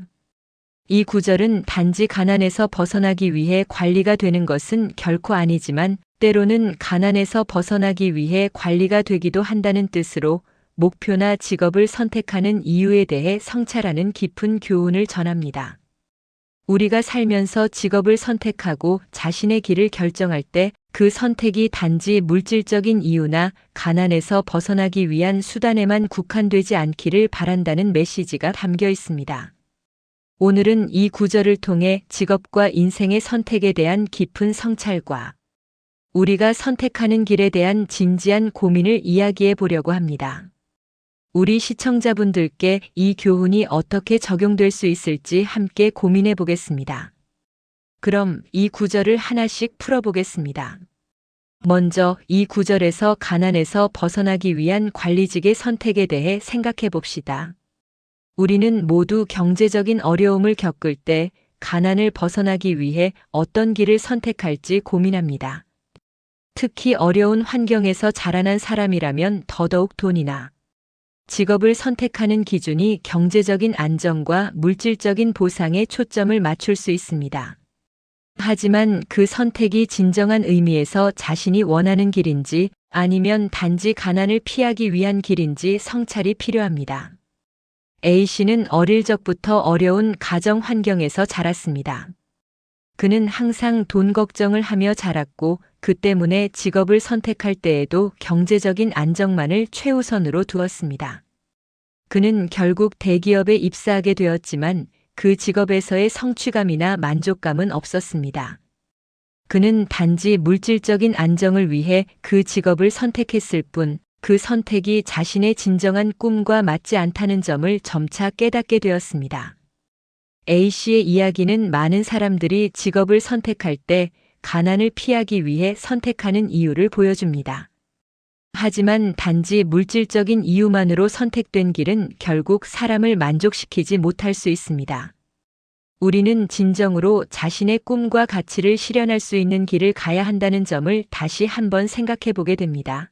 이 구절은 단지 가난에서 벗어나기 위해 관리가 되는 것은 결코 아니지만 때로는 가난에서 벗어나기 위해 관리가 되기도 한다는 뜻으로 목표나 직업을 선택하는 이유에 대해 성찰하는 깊은 교훈을 전합니다. 우리가 살면서 직업을 선택하고 자신의 길을 결정할 때 그 선택이 단지 물질적인 이유나 가난에서 벗어나기 위한 수단에만 국한되지 않기를 바란다는 메시지가 담겨 있습니다. 오늘은 이 구절을 통해 직업과 인생의 선택에 대한 깊은 성찰과 우리가 선택하는 길에 대한 진지한 고민을 이야기해 보려고 합니다. 우리 시청자분들께 이 교훈이 어떻게 적용될 수 있을지 함께 고민해 보겠습니다. 그럼 이 구절을 하나씩 풀어보겠습니다. 먼저 이 구절에서 가난에서 벗어나기 위한 관리직의 선택에 대해 생각해 봅시다. 우리는 모두 경제적인 어려움을 겪을 때 가난을 벗어나기 위해 어떤 길을 선택할지 고민합니다. 특히 어려운 환경에서 자라난 사람이라면 더더욱 돈이나 직업을 선택하는 기준이 경제적인 안정과 물질적인 보상에 초점을 맞출 수 있습니다. 하지만 그 선택이 진정한 의미에서 자신이 원하는 길인지 아니면 단지 가난을 피하기 위한 길인지 성찰이 필요합니다. A씨는 어릴 적부터 어려운 가정 환경에서 자랐습니다. 그는 항상 돈 걱정을 하며 자랐고 그 때문에 직업을 선택할 때에도 경제적인 안정만을 최우선으로 두었습니다. 그는 결국 대기업에 입사하게 되었지만 그 직업에서의 성취감이나 만족감은 없었습니다. 그는 단지 물질적인 안정을 위해 그 직업을 선택했을 뿐, 그 선택이 자신의 진정한 꿈과 맞지 않다는 점을 점차 깨닫게 되었습니다. A씨의 이야기는 많은 사람들이 직업을 선택할 때 가난을 피하기 위해 선택하는 이유를 보여줍니다. 하지만 단지 물질적인 이유만으로 선택된 길은 결국 사람을 만족시키지 못할 수 있습니다. 우리는 진정으로 자신의 꿈과 가치를 실현할 수 있는 길을 가야 한다는 점을 다시 한번 생각해 보게 됩니다.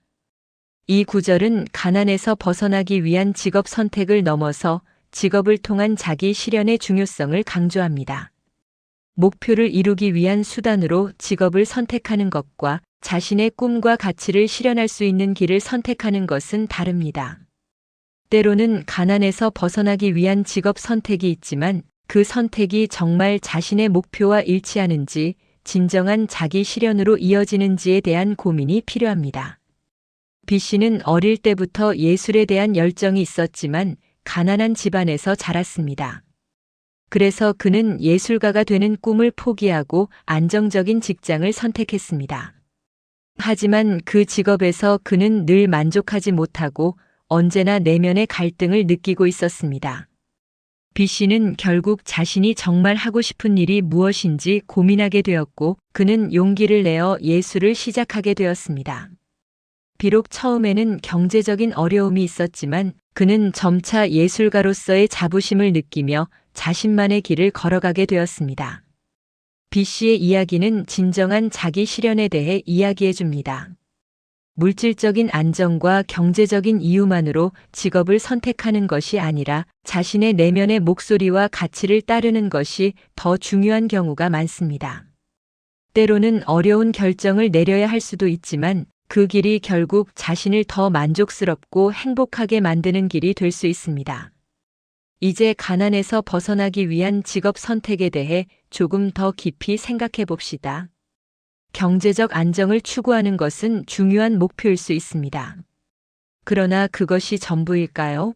이 구절은 가난에서 벗어나기 위한 직업 선택을 넘어서 직업을 통한 자기 실현의 중요성을 강조합니다. 목표를 이루기 위한 수단으로 직업을 선택하는 것과 자신의 꿈과 가치를 실현할 수 있는 길을 선택하는 것은 다릅니다. 때로는 가난에서 벗어나기 위한 직업 선택이 있지만 그 선택이 정말 자신의 목표와 일치하는지, 진정한 자기 실현으로 이어지는지에 대한 고민이 필요합니다. B씨는 어릴 때부터 예술에 대한 열정이 있었지만 가난한 집안에서 자랐습니다. 그래서 그는 예술가가 되는 꿈을 포기하고 안정적인 직장을 선택했습니다. 하지만 그 직업에서 그는 늘 만족하지 못하고 언제나 내면의 갈등을 느끼고 있었습니다. B씨는 결국 자신이 정말 하고 싶은 일이 무엇인지 고민하게 되었고 그는 용기를 내어 예술을 시작하게 되었습니다. 비록 처음에는 경제적인 어려움이 있었지만 그는 점차 예술가로서의 자부심을 느끼며 자신만의 길을 걸어가게 되었습니다. B씨의 이야기는 진정한 자기 실현에 대해 이야기해 줍니다. 물질적인 안정과 경제적인 이유만으로 직업을 선택하는 것이 아니라 자신의 내면의 목소리와 가치를 따르는 것이 더 중요한 경우가 많습니다. 때로는 어려운 결정을 내려야 할 수도 있지만 그 길이 결국 자신을 더 만족스럽고 행복하게 만드는 길이 될 수 있습니다. 이제 가난에서 벗어나기 위한 직업 선택에 대해 조금 더 깊이 생각해 봅시다. 경제적 안정을 추구하는 것은 중요한 목표일 수 있습니다. 그러나 그것이 전부일까요?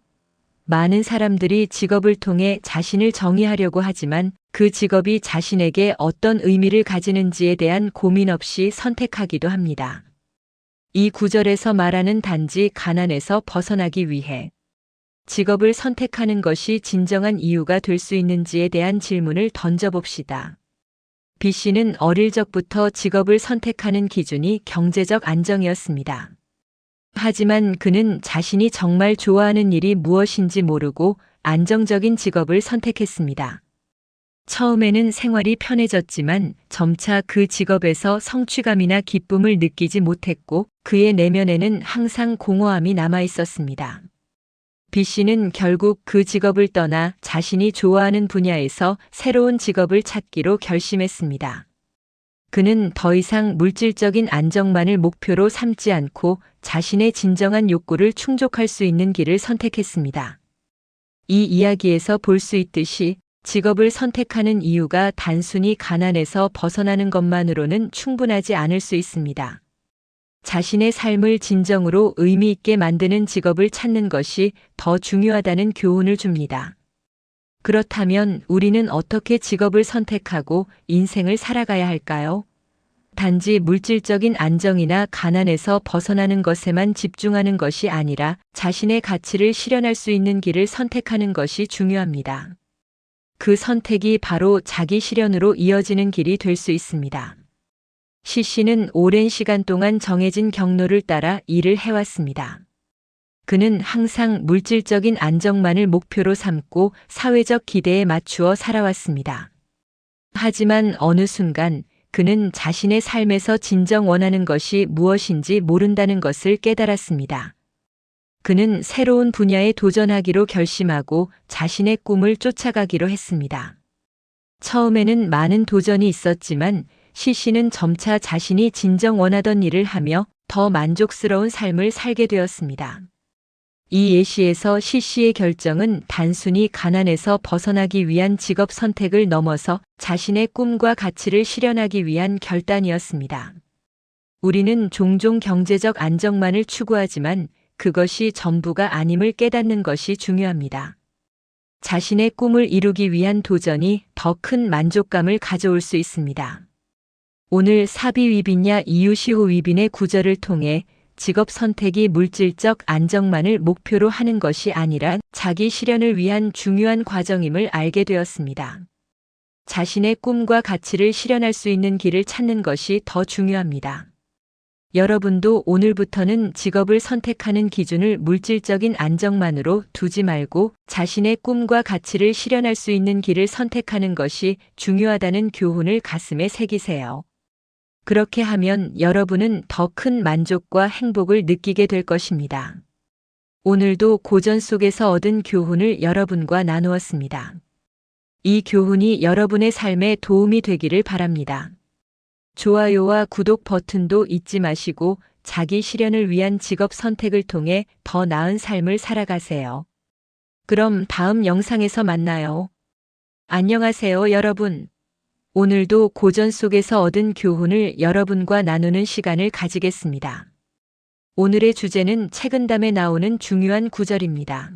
많은 사람들이 직업을 통해 자신을 정의하려고 하지만 그 직업이 자신에게 어떤 의미를 가지는지에 대한 고민 없이 선택하기도 합니다. 이 구절에서 말하는 단지 가난에서 벗어나기 위해 직업을 선택하는 것이 진정한 이유가 될 수 있는지에 대한 질문을 던져봅시다. B씨는 어릴 적부터 직업을 선택하는 기준이 경제적 안정이었습니다. 하지만 그는 자신이 정말 좋아하는 일이 무엇인지 모르고 안정적인 직업을 선택했습니다. 처음에는 생활이 편해졌지만 점차 그 직업에서 성취감이나 기쁨을 느끼지 못했고 그의 내면에는 항상 공허함이 남아 있었습니다. B씨는 결국 그 직업을 떠나 자신이 좋아하는 분야에서 새로운 직업을 찾기로 결심했습니다. 그는 더 이상 물질적인 안정만을 목표로 삼지 않고 자신의 진정한 욕구를 충족할 수 있는 길을 선택했습니다. 이 이야기에서 볼 수 있듯이 직업을 선택하는 이유가 단순히 가난에서 벗어나는 것만으로는 충분하지 않을 수 있습니다. 자신의 삶을 진정으로 의미 있게 만드는 직업을 찾는 것이 더 중요하다는 교훈을 줍니다. 그렇다면 우리는 어떻게 직업을 선택하고 인생을 살아가야 할까요? 단지 물질적인 안정이나 가난에서 벗어나는 것에만 집중하는 것이 아니라 자신의 가치를 실현할 수 있는 길을 선택하는 것이 중요합니다. 그 선택이 바로 자기 실현으로 이어지는 길이 될 수 있습니다. C씨는 오랜 시간 동안 정해진 경로를 따라 일을 해왔습니다. 그는 항상 물질적인 안정만을 목표로 삼고 사회적 기대에 맞추어 살아왔습니다. 하지만 어느 순간 그는 자신의 삶에서 진정 원하는 것이 무엇인지 모른다는 것을 깨달았습니다. 그는 새로운 분야에 도전하기로 결심하고 자신의 꿈을 쫓아가기로 했습니다. 처음에는 많은 도전이 있었지만 C씨는 점차 자신이 진정 원하던 일을 하며 더 만족스러운 삶을 살게 되었습니다. 이 예시에서 C씨의 결정은 단순히 가난에서 벗어나기 위한 직업 선택을 넘어서 자신의 꿈과 가치를 실현하기 위한 결단이었습니다. 우리는 종종 경제적 안정만을 추구하지만 그것이 전부가 아님을 깨닫는 것이 중요합니다. 자신의 꿈을 이루기 위한 도전이 더 큰 만족감을 가져올 수 있습니다. 오늘 사비위빈야 이유시호위빈의 구절을 통해 직업 선택이 물질적 안정만을 목표로 하는 것이 아니라 자기 실현을 위한 중요한 과정임을 알게 되었습니다. 자신의 꿈과 가치를 실현할 수 있는 길을 찾는 것이 더 중요합니다. 여러분도 오늘부터는 직업을 선택하는 기준을 물질적인 안정만으로 두지 말고 자신의 꿈과 가치를 실현할 수 있는 길을 선택하는 것이 중요하다는 교훈을 가슴에 새기세요. 그렇게 하면 여러분은 더 큰 만족과 행복을 느끼게 될 것입니다. 오늘도 고전 속에서 얻은 교훈을 여러분과 나누었습니다. 이 교훈이 여러분의 삶에 도움이 되기를 바랍니다. 좋아요와 구독 버튼도 잊지 마시고 자기 실현을 위한 직업 선택을 통해 더 나은 삶을 살아가세요. 그럼 다음 영상에서 만나요. 안녕하세요, 여러분. 오늘도 고전 속에서 얻은 교훈을 여러분과 나누는 시간을 가지겠습니다. 오늘의 주제는 책은담에 나오는 중요한 구절입니다.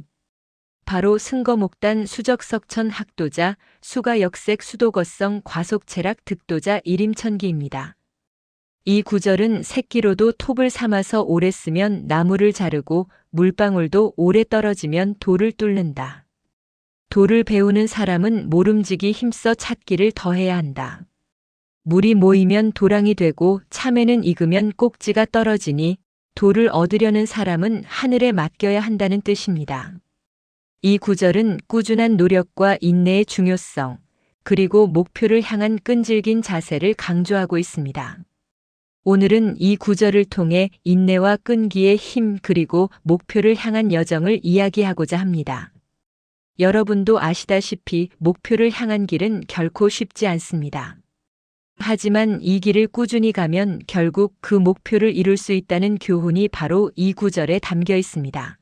바로 승거목단 수적석천 학도자 수가역색 수도거성 과속체락 득도자 일임천기입니다. 이 구절은 새끼로도 톱을 삼아서 오래 쓰면 나무를 자르고 물방울도 오래 떨어지면 돌을 뚫는다. 돌을 베우는 사람은 모름지기 힘써 찾기를 더해야 한다. 물이 모이면 도랑이 되고 참외는 익으면 꼭지가 떨어지니 돌을 얻으려는 사람은 하늘에 맡겨야 한다는 뜻입니다. 이 구절은 꾸준한 노력과 인내의 중요성, 그리고 목표를 향한 끈질긴 자세를 강조하고 있습니다. 오늘은 이 구절을 통해 인내와 끈기의 힘 그리고 목표를 향한 여정을 이야기하고자 합니다. 여러분도 아시다시피 목표를 향한 길은 결코 쉽지 않습니다. 하지만 이 길을 꾸준히 가면 결국 그 목표를 이룰 수 있다는 교훈이 바로 이 구절에 담겨 있습니다.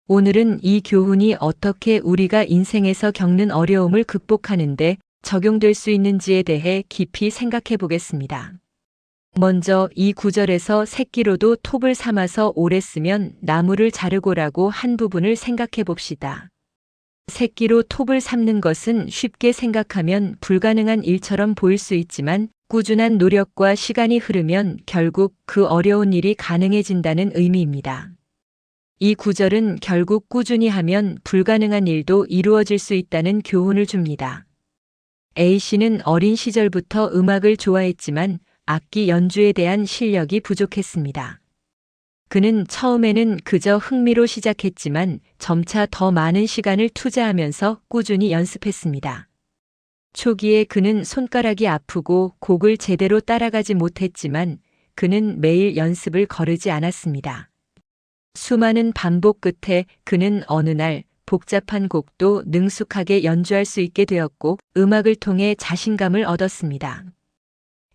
오늘은 이 교훈이 어떻게 우리가 인생에서 겪는 어려움을 극복하는데 적용될 수 있는지에 대해 깊이 생각해 보겠습니다. 먼저 이 구절에서 새끼로도 톱을 삼아서 오래 쓰면 나무를 자르고라고 한 부분을 생각해 봅시다. 새끼로 톱을 삼는 것은 쉽게 생각하면 불가능한 일처럼 보일 수 있지만 꾸준한 노력과 시간이 흐르면 결국 그 어려운 일이 가능해진다는 의미입니다. 이 구절은 결국 꾸준히 하면 불가능한 일도 이루어질 수 있다는 교훈을 줍니다. A씨는 어린 시절부터 음악을 좋아했지만 악기 연주에 대한 실력이 부족했습니다. 그는 처음에는 그저 흥미로 시작했지만 점차 더 많은 시간을 투자하면서 꾸준히 연습했습니다. 초기에 그는 손가락이 아프고 곡을 제대로 따라가지 못했지만 그는 매일 연습을 거르지 않았습니다. 수많은 반복 끝에 그는 어느 날 복잡한 곡도 능숙하게 연주할 수 있게 되었고 음악을 통해 자신감을 얻었습니다.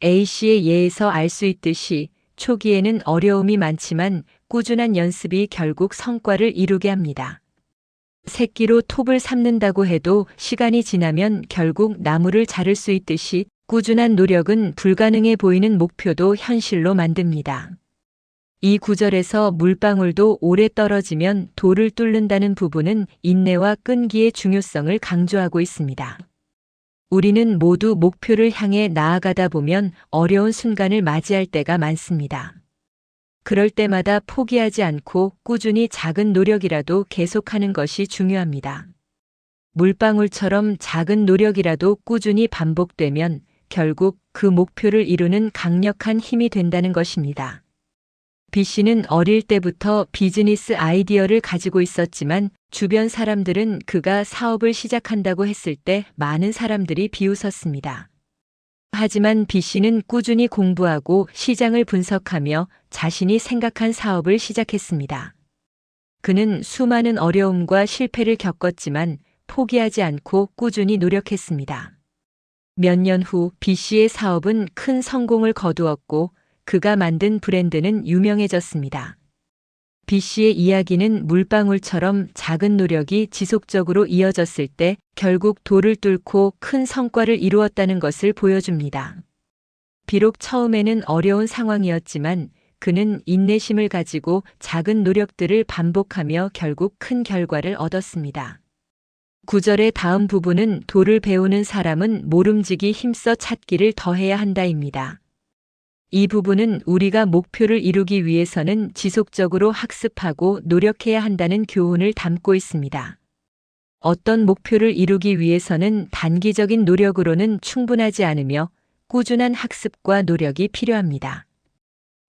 A씨의 예에서 알 수 있듯이 초기에는 어려움이 많지만 꾸준한 연습이 결국 성과를 이루게 합니다. 새끼로 톱을 삼는다고 해도 시간이 지나면 결국 나무를 자를 수 있듯이 꾸준한 노력은 불가능해 보이는 목표도 현실로 만듭니다. 이 구절에서 물방울도 오래 떨어지면 돌을 뚫는다는 부분은 인내와 끈기의 중요성을 강조하고 있습니다. 우리는 모두 목표를 향해 나아가다 보면 어려운 순간을 맞이할 때가 많습니다. 그럴 때마다 포기하지 않고 꾸준히 작은 노력이라도 계속하는 것이 중요합니다. 물방울처럼 작은 노력이라도 꾸준히 반복되면 결국 그 목표를 이루는 강력한 힘이 된다는 것입니다. B씨는 어릴 때부터 비즈니스 아이디어를 가지고 있었지만 주변 사람들은 그가 사업을 시작한다고 했을 때 많은 사람들이 비웃었습니다. 하지만 B씨는 꾸준히 공부하고 시장을 분석하며 자신이 생각한 사업을 시작했습니다. 그는 수많은 어려움과 실패를 겪었지만 포기하지 않고 꾸준히 노력했습니다. 몇 년 후 B씨의 사업은 큰 성공을 거두었고 그가 만든 브랜드는 유명해졌습니다. B씨의 이야기는 물방울처럼 작은 노력이 지속적으로 이어졌을 때 결국 돌을 뚫고 큰 성과를 이루었다는 것을 보여줍니다. 비록 처음에는 어려운 상황이었지만 그는 인내심을 가지고 작은 노력들을 반복하며 결국 큰 결과를 얻었습니다. 구절의 다음 부분은 도를 배우는 사람은 모름지기 힘써 찾기를 더해야 한다입니다. 이 부분은 우리가 목표를 이루기 위해서는 지속적으로 학습하고 노력해야 한다는 교훈을 담고 있습니다. 어떤 목표를 이루기 위해서는 단기적인 노력으로는 충분하지 않으며 꾸준한 학습과 노력이 필요합니다.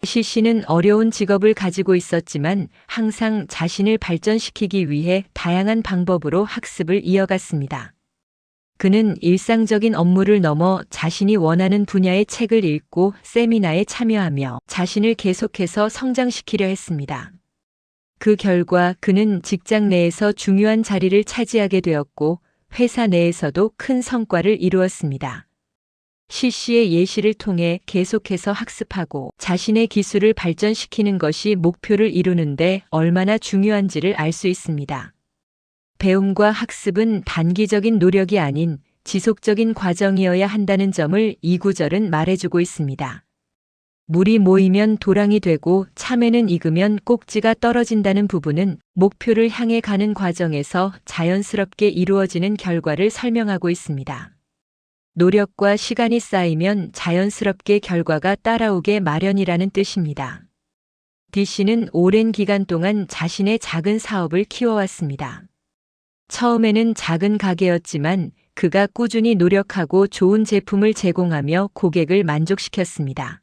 시씨는 어려운 직업을 가지고 있었지만 항상 자신을 발전시키기 위해 다양한 방법으로 학습을 이어갔습니다. 그는 일상적인 업무를 넘어 자신이 원하는 분야의 책을 읽고 세미나에 참여하며 자신을 계속해서 성장시키려 했습니다. 그 결과 그는 직장 내에서 중요한 자리를 차지하게 되었고 회사 내에서도 큰 성과를 이루었습니다. 시씨의 예시를 통해 계속해서 학습하고 자신의 기술을 발전시키는 것이 목표를 이루는데 얼마나 중요한지를 알 수 있습니다. 배움과 학습은 단기적인 노력이 아닌 지속적인 과정이어야 한다는 점을 이 구절은 말해주고 있습니다. 물이 모이면 도랑이 되고 참외는 익으면 꼭지가 떨어진다는 부분은 목표를 향해 가는 과정에서 자연스럽게 이루어지는 결과를 설명하고 있습니다. 노력과 시간이 쌓이면 자연스럽게 결과가 따라오게 마련이라는 뜻입니다. D씨는 오랜 기간 동안 자신의 작은 사업을 키워왔습니다. 처음에는 작은 가게였지만 그가 꾸준히 노력하고 좋은 제품을 제공하며 고객을 만족시켰습니다.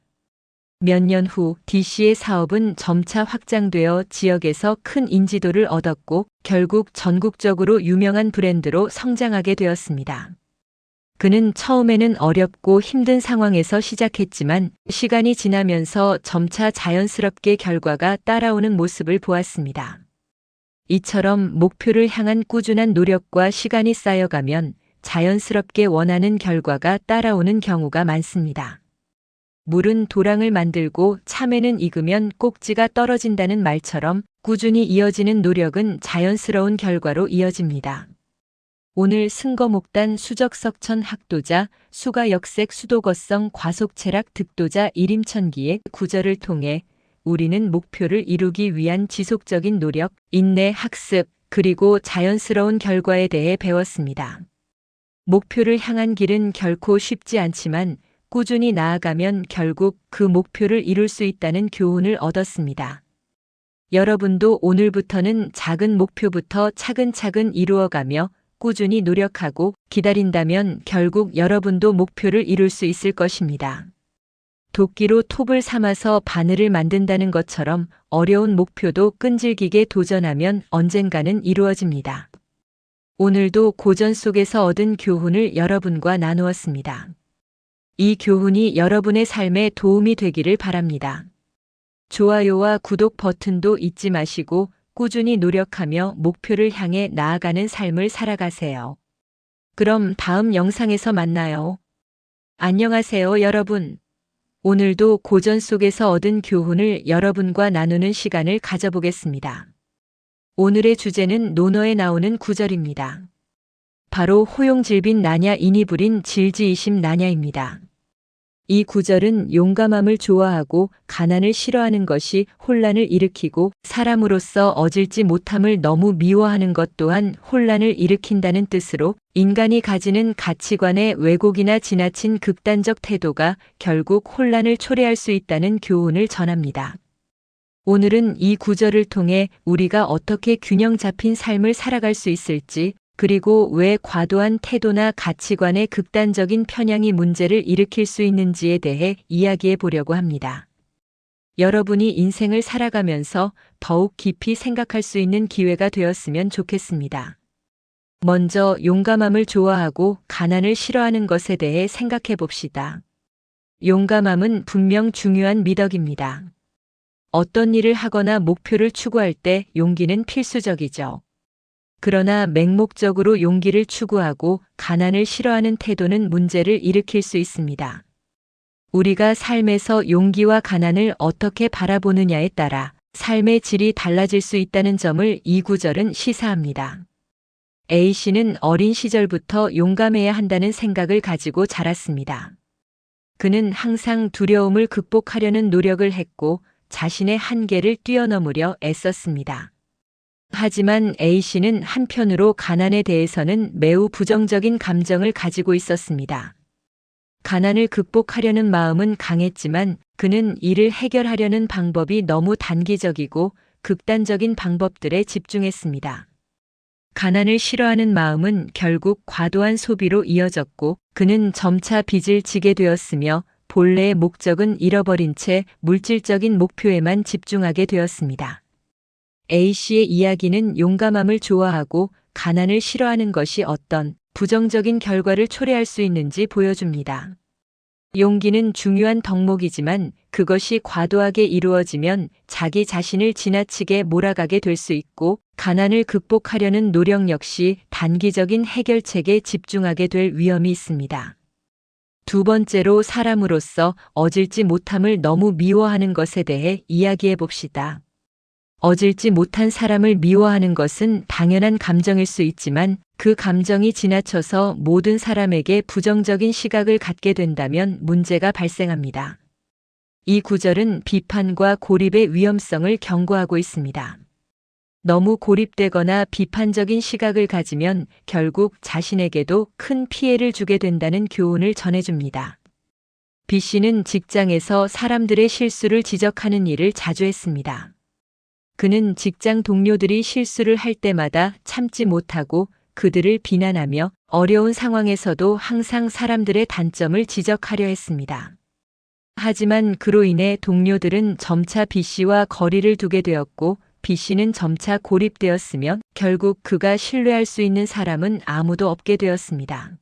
몇 년 후 D씨의 사업은 점차 확장되어 지역에서 큰 인지도를 얻었고 결국 전국적으로 유명한 브랜드로 성장하게 되었습니다. 그는 처음에는 어렵고 힘든 상황에서 시작했지만 시간이 지나면서 점차 자연스럽게 결과가 따라오는 모습을 보았습니다. 이처럼 목표를 향한 꾸준한 노력과 시간이 쌓여가면 자연스럽게 원하는 결과가 따라오는 경우가 많습니다. 물은 도랑을 만들고 참외는 익으면 꼭지가 떨어진다는 말처럼 꾸준히 이어지는 노력은 자연스러운 결과로 이어집니다. 오늘 승거목단 수적석천 학도자 수가역색 수도거성 과속체락 득도자 일임천기의 구절을 통해 우리는 목표를 이루기 위한 지속적인 노력, 인내, 학습, 그리고 자연스러운 결과에 대해 배웠습니다. 목표를 향한 길은 결코 쉽지 않지만 꾸준히 나아가면 결국 그 목표를 이룰 수 있다는 교훈을 얻었습니다. 여러분도 오늘부터는 작은 목표부터 차근차근 이루어가며 꾸준히 노력하고 기다린다면 결국 여러분도 목표를 이룰 수 있을 것입니다. 도끼로 톱을 삼아서 바늘을 만든다는 것처럼 어려운 목표도 끈질기게 도전하면 언젠가는 이루어집니다. 오늘도 고전 속에서 얻은 교훈을 여러분과 나누었습니다. 이 교훈이 여러분의 삶에 도움이 되기를 바랍니다. 좋아요와 구독 버튼도 잊지 마시고 꾸준히 노력하며 목표를 향해 나아가는 삶을 살아가세요. 그럼 다음 영상에서 만나요. 안녕하세요, 여러분. 오늘도 고전 속에서 얻은 교훈을 여러분과 나누는 시간을 가져보겠습니다. 오늘의 주제는 논어에 나오는 구절입니다. 바로 호용질빈 나냐 인이 부린 질지이심 나냐입니다. 이 구절은 용감함을 좋아하고 가난을 싫어하는 것이 혼란을 일으키고 사람으로서 얻을지 못함을 너무 미워하는 것 또한 혼란을 일으킨다는 뜻으로 인간이 가지는 가치관의 왜곡이나 지나친 극단적 태도가 결국 혼란을 초래할 수 있다는 교훈을 전합니다. 오늘은 이 구절을 통해 우리가 어떻게 균형 잡힌 삶을 살아갈 수 있을지, 그리고 왜 과도한 태도나 가치관의 극단적인 편향이 문제를 일으킬 수 있는지에 대해 이야기해 보려고 합니다. 여러분이 인생을 살아가면서 더욱 깊이 생각할 수 있는 기회가 되었으면 좋겠습니다. 먼저 용감함을 좋아하고 가난을 싫어하는 것에 대해 생각해 봅시다. 용감함은 분명 중요한 미덕입니다. 어떤 일을 하거나 목표를 추구할 때 용기는 필수적이죠. 그러나 맹목적으로 용기를 추구하고 가난을 싫어하는 태도는 문제를 일으킬 수 있습니다. 우리가 삶에서 용기와 가난을 어떻게 바라보느냐에 따라 삶의 질이 달라질 수 있다는 점을 이 구절은 시사합니다. A씨는 어린 시절부터 용감해야 한다는 생각을 가지고 자랐습니다. 그는 항상 두려움을 극복하려는 노력을 했고 자신의 한계를 뛰어넘으려 애썼습니다. 하지만 A씨는 한편으로 가난에 대해서는 매우 부정적인 감정을 가지고 있었습니다. 가난을 극복하려는 마음은 강했지만 그는 이를 해결하려는 방법이 너무 단기적이고 극단적인 방법들에 집중했습니다. 가난을 싫어하는 마음은 결국 과도한 소비로 이어졌고 그는 점차 빚을 지게 되었으며 본래의 목적은 잃어버린 채 물질적인 목표에만 집중하게 되었습니다. A씨의 이야기는 용감함을 좋아하고 가난을 싫어하는 것이 어떤 부정적인 결과를 초래할 수 있는지 보여줍니다. 용기는 중요한 덕목이지만 그것이 과도하게 이루어지면 자기 자신을 지나치게 몰아가게 될 수 있고 가난을 극복하려는 노력 역시 단기적인 해결책에 집중하게 될 위험이 있습니다. 두 번째로 사람으로서 어질지 못함을 너무 미워하는 것에 대해 이야기해 봅시다. 어질지 못한 사람을 미워하는 것은 당연한 감정일 수 있지만 그 감정이 지나쳐서 모든 사람에게 부정적인 시각을 갖게 된다면 문제가 발생합니다. 이 구절은 비판과 고립의 위험성을 경고하고 있습니다. 너무 고립되거나 비판적인 시각을 가지면 결국 자신에게도 큰 피해를 주게 된다는 교훈을 전해줍니다. B씨는 직장에서 사람들의 실수를 지적하는 일을 자주 했습니다. 그는 직장 동료들이 실수를 할 때마다 참지 못하고 그들을 비난하며 어려운 상황에서도 항상 사람들의 단점을 지적하려 했습니다. 하지만 그로 인해 동료들은 점차 B씨와 거리를 두게 되었고 B씨는 점차 고립되었으며 결국 그가 신뢰할 수 있는 사람은 아무도 없게 되었습니다.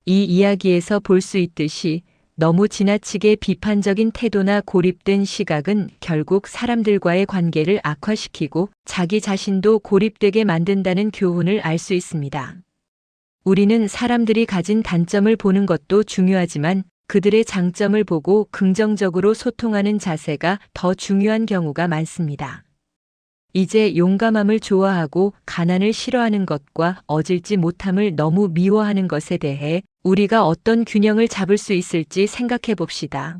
이 이야기에서 볼 수 있듯이 너무 지나치게 비판적인 태도나 고립된 시각은 결국 사람들과의 관계를 악화시키고 자기 자신도 고립되게 만든다는 교훈을 알 수 있습니다. 우리는 사람들이 가진 단점을 보는 것도 중요하지만 그들의 장점을 보고 긍정적으로 소통하는 자세가 더 중요한 경우가 많습니다. 이제 용감함을 좋아하고 가난을 싫어하는 것과 어질지 못함을 너무 미워하는 것에 대해 우리가 어떤 균형을 잡을 수 있을지 생각해 봅시다.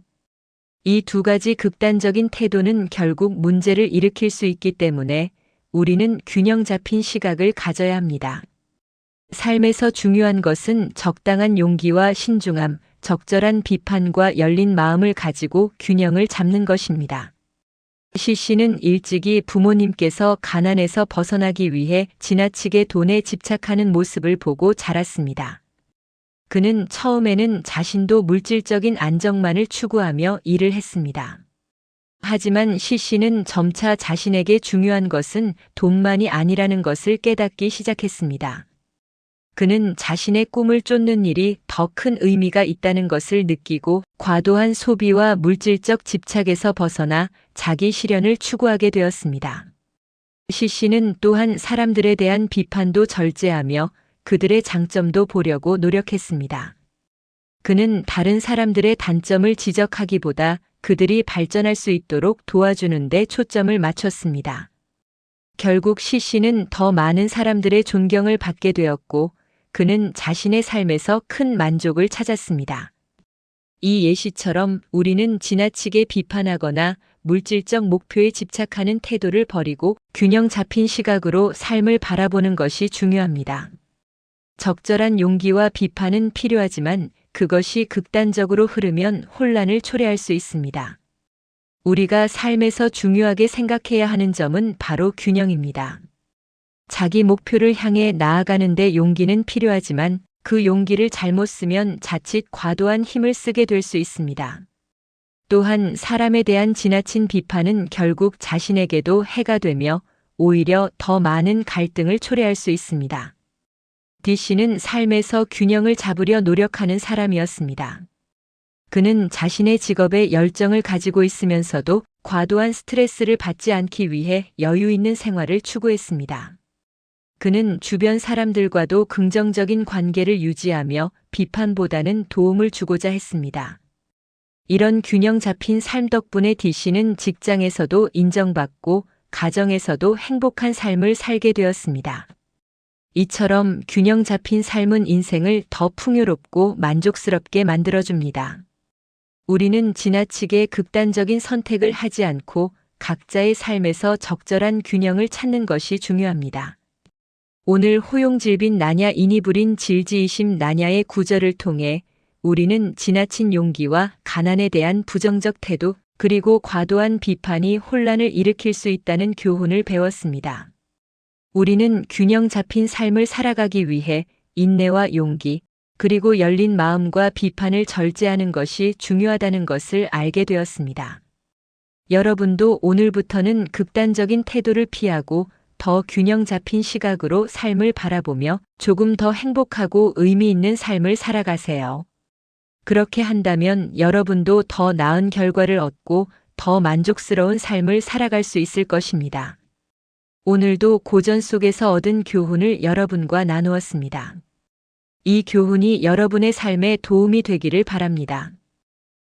이 두 가지 극단적인 태도는 결국 문제를 일으킬 수 있기 때문에 우리는 균형 잡힌 시각을 가져야 합니다. 삶에서 중요한 것은 적당한 용기와 신중함, 적절한 비판과 열린 마음을 가지고 균형을 잡는 것입니다. C씨는 일찍이 부모님께서 가난에서 벗어나기 위해 지나치게 돈에 집착하는 모습을 보고 자랐습니다. 그는 처음에는 자신도 물질적인 안정만을 추구하며 일을 했습니다. 하지만 C씨는 점차 자신에게 중요한 것은 돈만이 아니라는 것을 깨닫기 시작했습니다. 그는 자신의 꿈을 쫓는 일이 더 큰 의미가 있다는 것을 느끼고 과도한 소비와 물질적 집착에서 벗어나 자기 실현을 추구하게 되었습니다. C씨는 또한 사람들에 대한 비판도 절제하며 그들의 장점도 보려고 노력했습니다. 그는 다른 사람들의 단점을 지적하기보다 그들이 발전할 수 있도록 도와주는 데 초점을 맞췄습니다. 결국 C씨는 더 많은 사람들의 존경을 받게 되었고 그는 자신의 삶에서 큰 만족을 찾았습니다. 이 예시처럼 우리는 지나치게 비판하거나 물질적 목표에 집착하는 태도를 버리고 균형 잡힌 시각으로 삶을 바라보는 것이 중요합니다. 적절한 용기와 비판은 필요하지만 그것이 극단적으로 흐르면 혼란을 초래할 수 있습니다. 우리가 삶에서 중요하게 생각해야 하는 점은 바로 균형입니다. 자기 목표를 향해 나아가는 데 용기는 필요하지만 그 용기를 잘못 쓰면 자칫 과도한 힘을 쓰게 될 수 있습니다. 또한 사람에 대한 지나친 비판은 결국 자신에게도 해가 되며 오히려 더 많은 갈등을 초래할 수 있습니다. D씨는 삶에서 균형을 잡으려 노력하는 사람이었습니다. 그는 자신의 직업에 열정을 가지고 있으면서도 과도한 스트레스를 받지 않기 위해 여유 있는 생활을 추구했습니다. 그는 주변 사람들과도 긍정적인 관계를 유지하며 비판보다는 도움을 주고자 했습니다. 이런 균형 잡힌 삶 덕분에 D씨는 직장에서도 인정받고 가정에서도 행복한 삶을 살게 되었습니다. 이처럼 균형 잡힌 삶은 인생을 더 풍요롭고 만족스럽게 만들어줍니다. 우리는 지나치게 극단적인 선택을 하지 않고 각자의 삶에서 적절한 균형을 찾는 것이 중요합니다. 오늘 호용질빈 나냐 이니 부린 질지이심 나냐의 구절을 통해 우리는 지나친 용기와 가난에 대한 부정적 태도 그리고 과도한 비판이 혼란을 일으킬 수 있다는 교훈을 배웠습니다. 우리는 균형 잡힌 삶을 살아가기 위해 인내와 용기, 그리고 열린 마음과 비판을 절제하는 것이 중요하다는 것을 알게 되었습니다. 여러분도 오늘부터는 극단적인 태도를 피하고 더 균형 잡힌 시각으로 삶을 바라보며 조금 더 행복하고 의미 있는 삶을 살아가세요. 그렇게 한다면 여러분도 더 나은 결과를 얻고 더 만족스러운 삶을 살아갈 수 있을 것입니다. 오늘도 고전 속에서 얻은 교훈을 여러분과 나누었습니다. 이 교훈이 여러분의 삶에 도움이 되기를 바랍니다.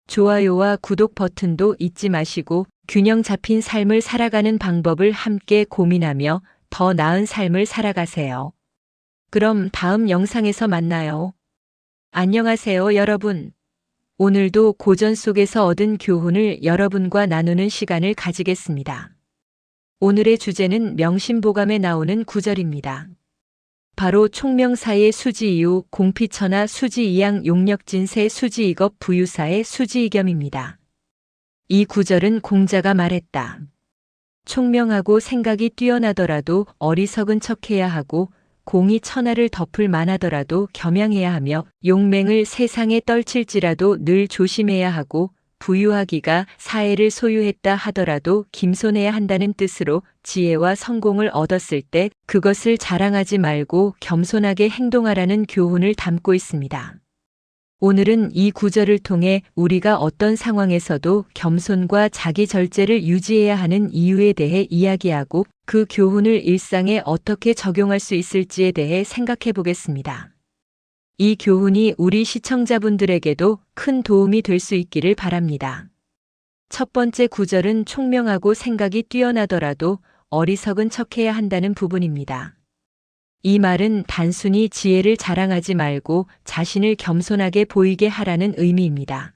좋아요와 구독 버튼도 잊지 마시고 균형 잡힌 삶을 살아가는 방법을 함께 고민하며 더 나은 삶을 살아가세요. 그럼 다음 영상에서 만나요. 안녕하세요, 여러분. 오늘도 고전 속에서 얻은 교훈을 여러분과 나누는 시간을 가지겠습니다. 오늘의 주제는 명심보감에 나오는 구절입니다. 바로 총명사의 수지이유 공피처나 수지이양 용력진세 수지이겁 부유사의 수지이겸입니다. 이 구절은 공자가 말했다. 총명하고 생각이 뛰어나더라도 어리석은 척해야 하고 공이 천하를 덮을 만하더라도 겸양해야 하며 용맹을 세상에 떨칠지라도 늘 조심해야 하고 부유하기가 사해를 소유했다 하더라도 겸손해야 한다는 뜻으로 지혜와 성공을 얻었을 때 그것을 자랑하지 말고 겸손하게 행동하라는 교훈을 담고 있습니다. 오늘은 이 구절을 통해 우리가 어떤 상황에서도 겸손과 자기 절제를 유지해야 하는 이유에 대해 이야기하고 그 교훈을 일상에 어떻게 적용할 수 있을지에 대해 생각해 보겠습니다. 이 교훈이 우리 시청자분들에게도 큰 도움이 될 수 있기를 바랍니다. 첫 번째 구절은 총명하고 생각이 뛰어나더라도 어리석은 척해야 한다는 부분입니다. 이 말은 단순히 지혜를 자랑하지 말고 자신을 겸손하게 보이게 하라는 의미입니다.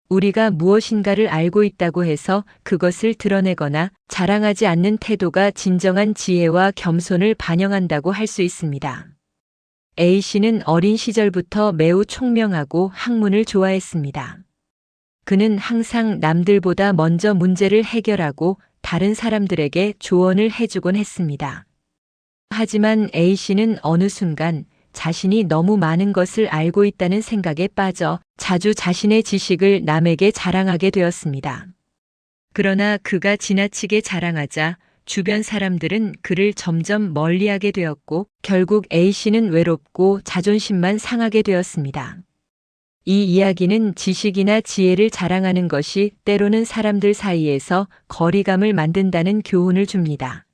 우리가 무엇인가를 알고 있다고 해서 그것을 드러내거나 자랑하지 않는 태도가 진정한 지혜와 겸손을 반영한다고 할 수 있습니다. A씨는 어린 시절부터 매우 총명하고 학문을 좋아했습니다. 그는 항상 남들보다 먼저 문제를 해결하고 다른 사람들에게 조언을 해주곤 했습니다. 하지만 A씨는 어느 순간 자신이 너무 많은 것을 알고 있다는 생각에 빠져 자주 자신의 지식을 남에게 자랑하게 되었습니다. 그러나 그가 지나치게 자랑하자 주변 사람들은 그를 점점 멀리하게 되었고 결국 A씨는 외롭고 자존심만 상하게 되었습니다. 이 이야기는 지식이나 지혜를 자랑하는 것이 때로는 사람들 사이에서 거리감을 만든다는 교훈을 줍니다.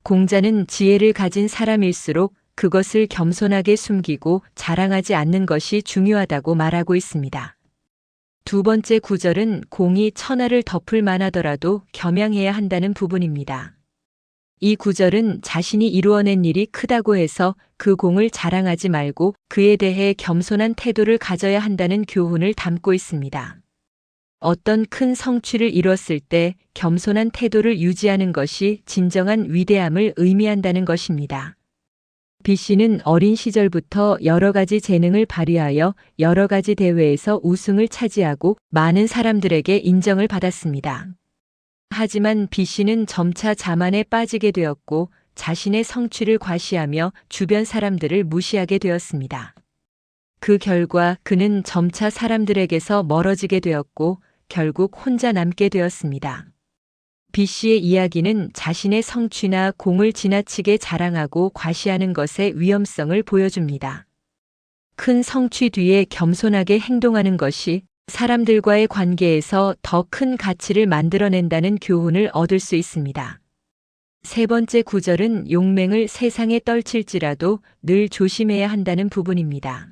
공자는 지혜를 가진 사람일수록 그것을 겸손하게 숨기고 자랑하지 않는 것이 중요하다고 말하고 있습니다. 두 번째 구절은 공이 천하를 덮을 만하더라도 겸양해야 한다는 부분입니다. 이 구절은 자신이 이루어낸 일이 크다고 해서 그 공을 자랑하지 말고 그에 대해 겸손한 태도를 가져야 한다는 교훈을 담고 있습니다. 어떤 큰 성취를 이뤘을 때 겸손한 태도를 유지하는 것이 진정한 위대함을 의미한다는 것입니다. B씨는 어린 시절부터 여러 가지 재능을 발휘하여 여러 가지 대회에서 우승을 차지하고 많은 사람들에게 인정을 받았습니다. 하지만 B씨는 점차 자만에 빠지게 되었고 자신의 성취를 과시하며 주변 사람들을 무시하게 되었습니다. 그 결과 그는 점차 사람들에게서 멀어지게 되었고 결국 혼자 남게 되었습니다. B씨의 이야기는 자신의 성취나 공을 지나치게 자랑하고 과시하는 것의 위험성을 보여줍니다. 큰 성취 뒤에 겸손하게 행동하는 것이 사람들과의 관계에서 더 큰 가치를 만들어낸다는 교훈을 얻을 수 있습니다. 세 번째 구절은 용맹을 세상에 떨칠지라도 늘 조심해야 한다는 부분입니다.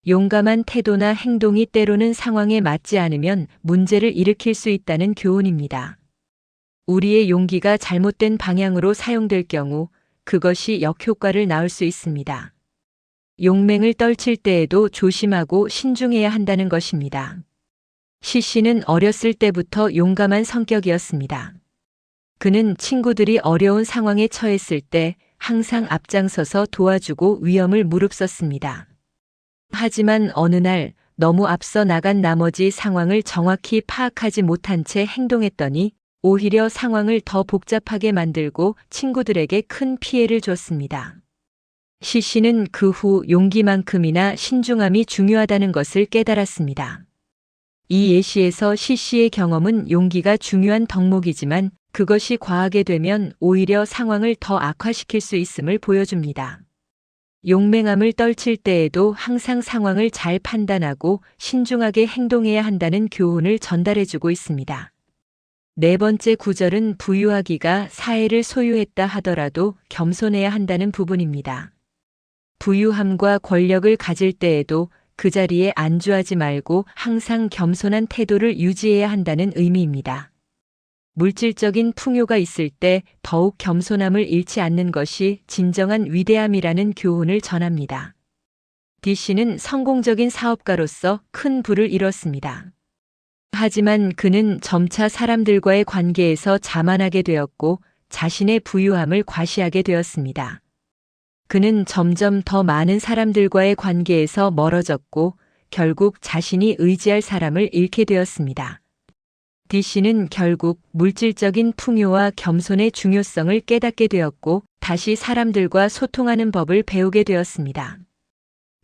용감한 태도나 행동이 때로는 상황에 맞지 않으면 문제를 일으킬 수 있다는 교훈입니다. 우리의 용기가 잘못된 방향으로 사용될 경우 그것이 역효과를 낳을 수 있습니다. 용맹을 떨칠 때에도 조심하고 신중해야 한다는 것입니다. C씨는 어렸을 때부터 용감한 성격이었습니다. 그는 친구들이 어려운 상황에 처했을 때 항상 앞장서서 도와주고 위험을 무릅썼습니다. 하지만 어느 날 너무 앞서 나간 나머지 상황을 정확히 파악하지 못한 채 행동했더니 오히려 상황을 더 복잡하게 만들고 친구들에게 큰 피해를 줬습니다. C씨는 그 후 용기만큼이나 신중함이 중요하다는 것을 깨달았습니다. 이 예시에서 C씨의 경험은 용기가 중요한 덕목이지만 그것이 과하게 되면 오히려 상황을 더 악화시킬 수 있음을 보여줍니다. 용맹함을 떨칠 때에도 항상 상황을 잘 판단하고 신중하게 행동해야 한다는 교훈을 전달해주고 있습니다. 네 번째 구절은 부유하기가 사해를 소유했다 하더라도 겸손해야 한다는 부분입니다. 부유함과 권력을 가질 때에도 그 자리에 안주하지 말고 항상 겸손한 태도를 유지해야 한다는 의미입니다. 물질적인 풍요가 있을 때 더욱 겸손함을 잃지 않는 것이 진정한 위대함이라는 교훈을 전합니다. D씨는 성공적인 사업가로서 큰 부를 이뤘습니다. 하지만 그는 점차 사람들과의 관계에서 자만하게 되었고 자신의 부유함을 과시하게 되었습니다. 그는 점점 더 많은 사람들과의 관계에서 멀어졌고 결국 자신이 의지할 사람을 잃게 되었습니다. D씨는 결국 물질적인 풍요와 겸손의 중요성을 깨닫게 되었고 다시 사람들과 소통하는 법을 배우게 되었습니다.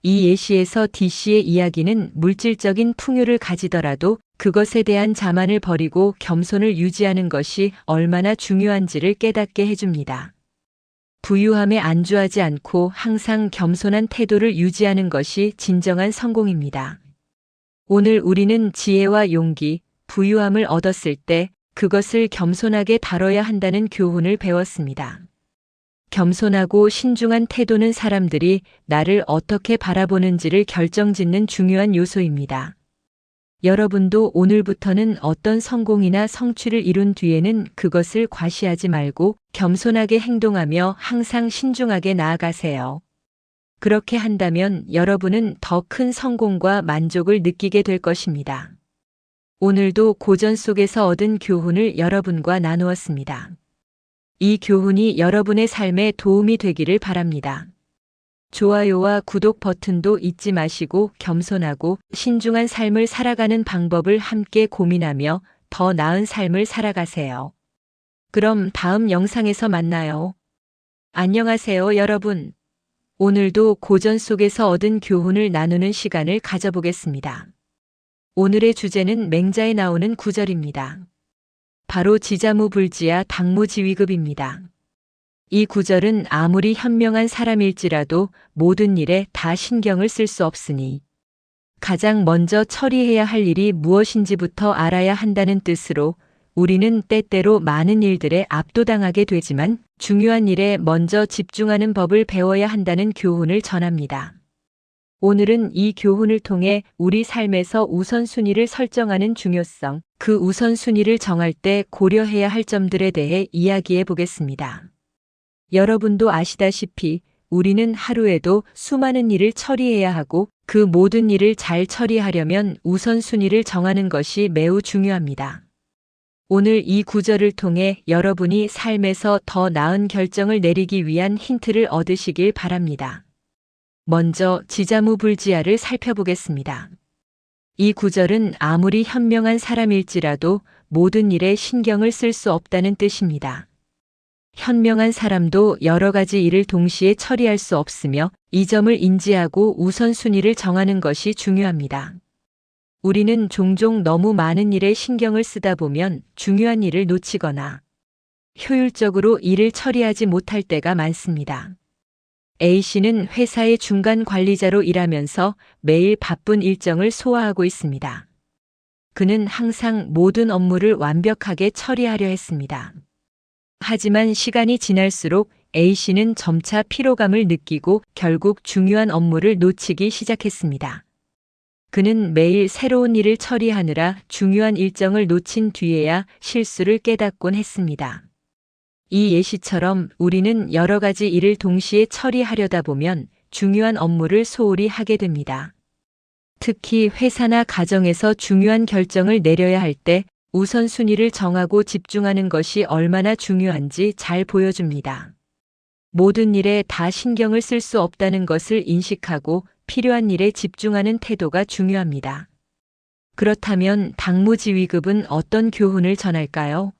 이 예시에서 D씨의 이야기는 물질적인 풍요를 가지더라도 그것에 대한 자만을 버리고 겸손을 유지하는 것이 얼마나 중요한지를 깨닫게 해줍니다. 부유함에 안주하지 않고 항상 겸손한 태도를 유지하는 것이 진정한 성공입니다. 오늘 우리는 지혜와 용기, 부유함을 얻었을 때 그것을 겸손하게 다뤄야 한다는 교훈을 배웠습니다. 겸손하고 신중한 태도는 사람들이 나를 어떻게 바라보는지를 결정짓는 중요한 요소입니다. 여러분도 오늘부터는 어떤 성공이나 성취를 이룬 뒤에는 그것을 과시하지 말고 겸손하게 행동하며 항상 신중하게 나아가세요. 그렇게 한다면 여러분은 더 큰 성공과 만족을 느끼게 될 것입니다. 오늘도 고전 속에서 얻은 교훈을 여러분과 나누었습니다. 이 교훈이 여러분의 삶에 도움이 되기를 바랍니다. 좋아요와 구독 버튼도 잊지 마시고 겸손하고 신중한 삶을 살아가는 방법을 함께 고민하며 더 나은 삶을 살아가세요. 그럼 다음 영상에서 만나요. 안녕하세요, 여러분. 오늘도 고전 속에서 얻은 교훈을 나누는 시간을 가져보겠습니다. 오늘의 주제는 맹자에 나오는 구절입니다. 바로 지자무불지하 당무지위급입니다. 이 구절은 아무리 현명한 사람일지라도 모든 일에 다 신경을 쓸 수 없으니 가장 먼저 처리해야 할 일이 무엇인지부터 알아야 한다는 뜻으로 우리는 때때로 많은 일들에 압도당하게 되지만 중요한 일에 먼저 집중하는 법을 배워야 한다는 교훈을 전합니다. 오늘은 이 교훈을 통해 우리 삶에서 우선순위를 설정하는 중요성, 그 우선순위를 정할 때 고려해야 할 점들에 대해 이야기해 보겠습니다. 여러분도 아시다시피 우리는 하루에도 수많은 일을 처리해야 하고 그 모든 일을 잘 처리하려면 우선순위를 정하는 것이 매우 중요합니다. 오늘 이 구절을 통해 여러분이 삶에서 더 나은 결정을 내리기 위한 힌트를 얻으시길 바랍니다. 먼저 지자무불지하를 살펴보겠습니다. 이 구절은 아무리 현명한 사람일지라도 모든 일에 신경을 쓸 수 없다는 뜻입니다. 현명한 사람도 여러 가지 일을 동시에 처리할 수 없으며 이 점을 인지하고 우선순위를 정하는 것이 중요합니다. 우리는 종종 너무 많은 일에 신경을 쓰다 보면 중요한 일을 놓치거나 효율적으로 일을 처리하지 못할 때가 많습니다. A씨는 회사의 중간 관리자로 일하면서 매일 바쁜 일정을 소화하고 있습니다. 그는 항상 모든 업무를 완벽하게 처리하려 했습니다. 하지만 시간이 지날수록 A씨는 점차 피로감을 느끼고 결국 중요한 업무를 놓치기 시작했습니다. 그는 매일 새로운 일을 처리하느라 중요한 일정을 놓친 뒤에야 실수를 깨닫곤 했습니다. 이 예시처럼 우리는 여러 가지 일을 동시에 처리하려다 보면 중요한 업무를 소홀히 하게 됩니다. 특히 회사나 가정에서 중요한 결정을 내려야 할 때 우선순위를 정하고 집중하는 것이 얼마나 중요한지 잘 보여줍니다. 모든 일에 다 신경을 쓸 수 없다는 것을 인식하고 필요한 일에 집중하는 태도가 중요합니다. 그렇다면 당무지휘급은 어떤 교훈을 전할까요?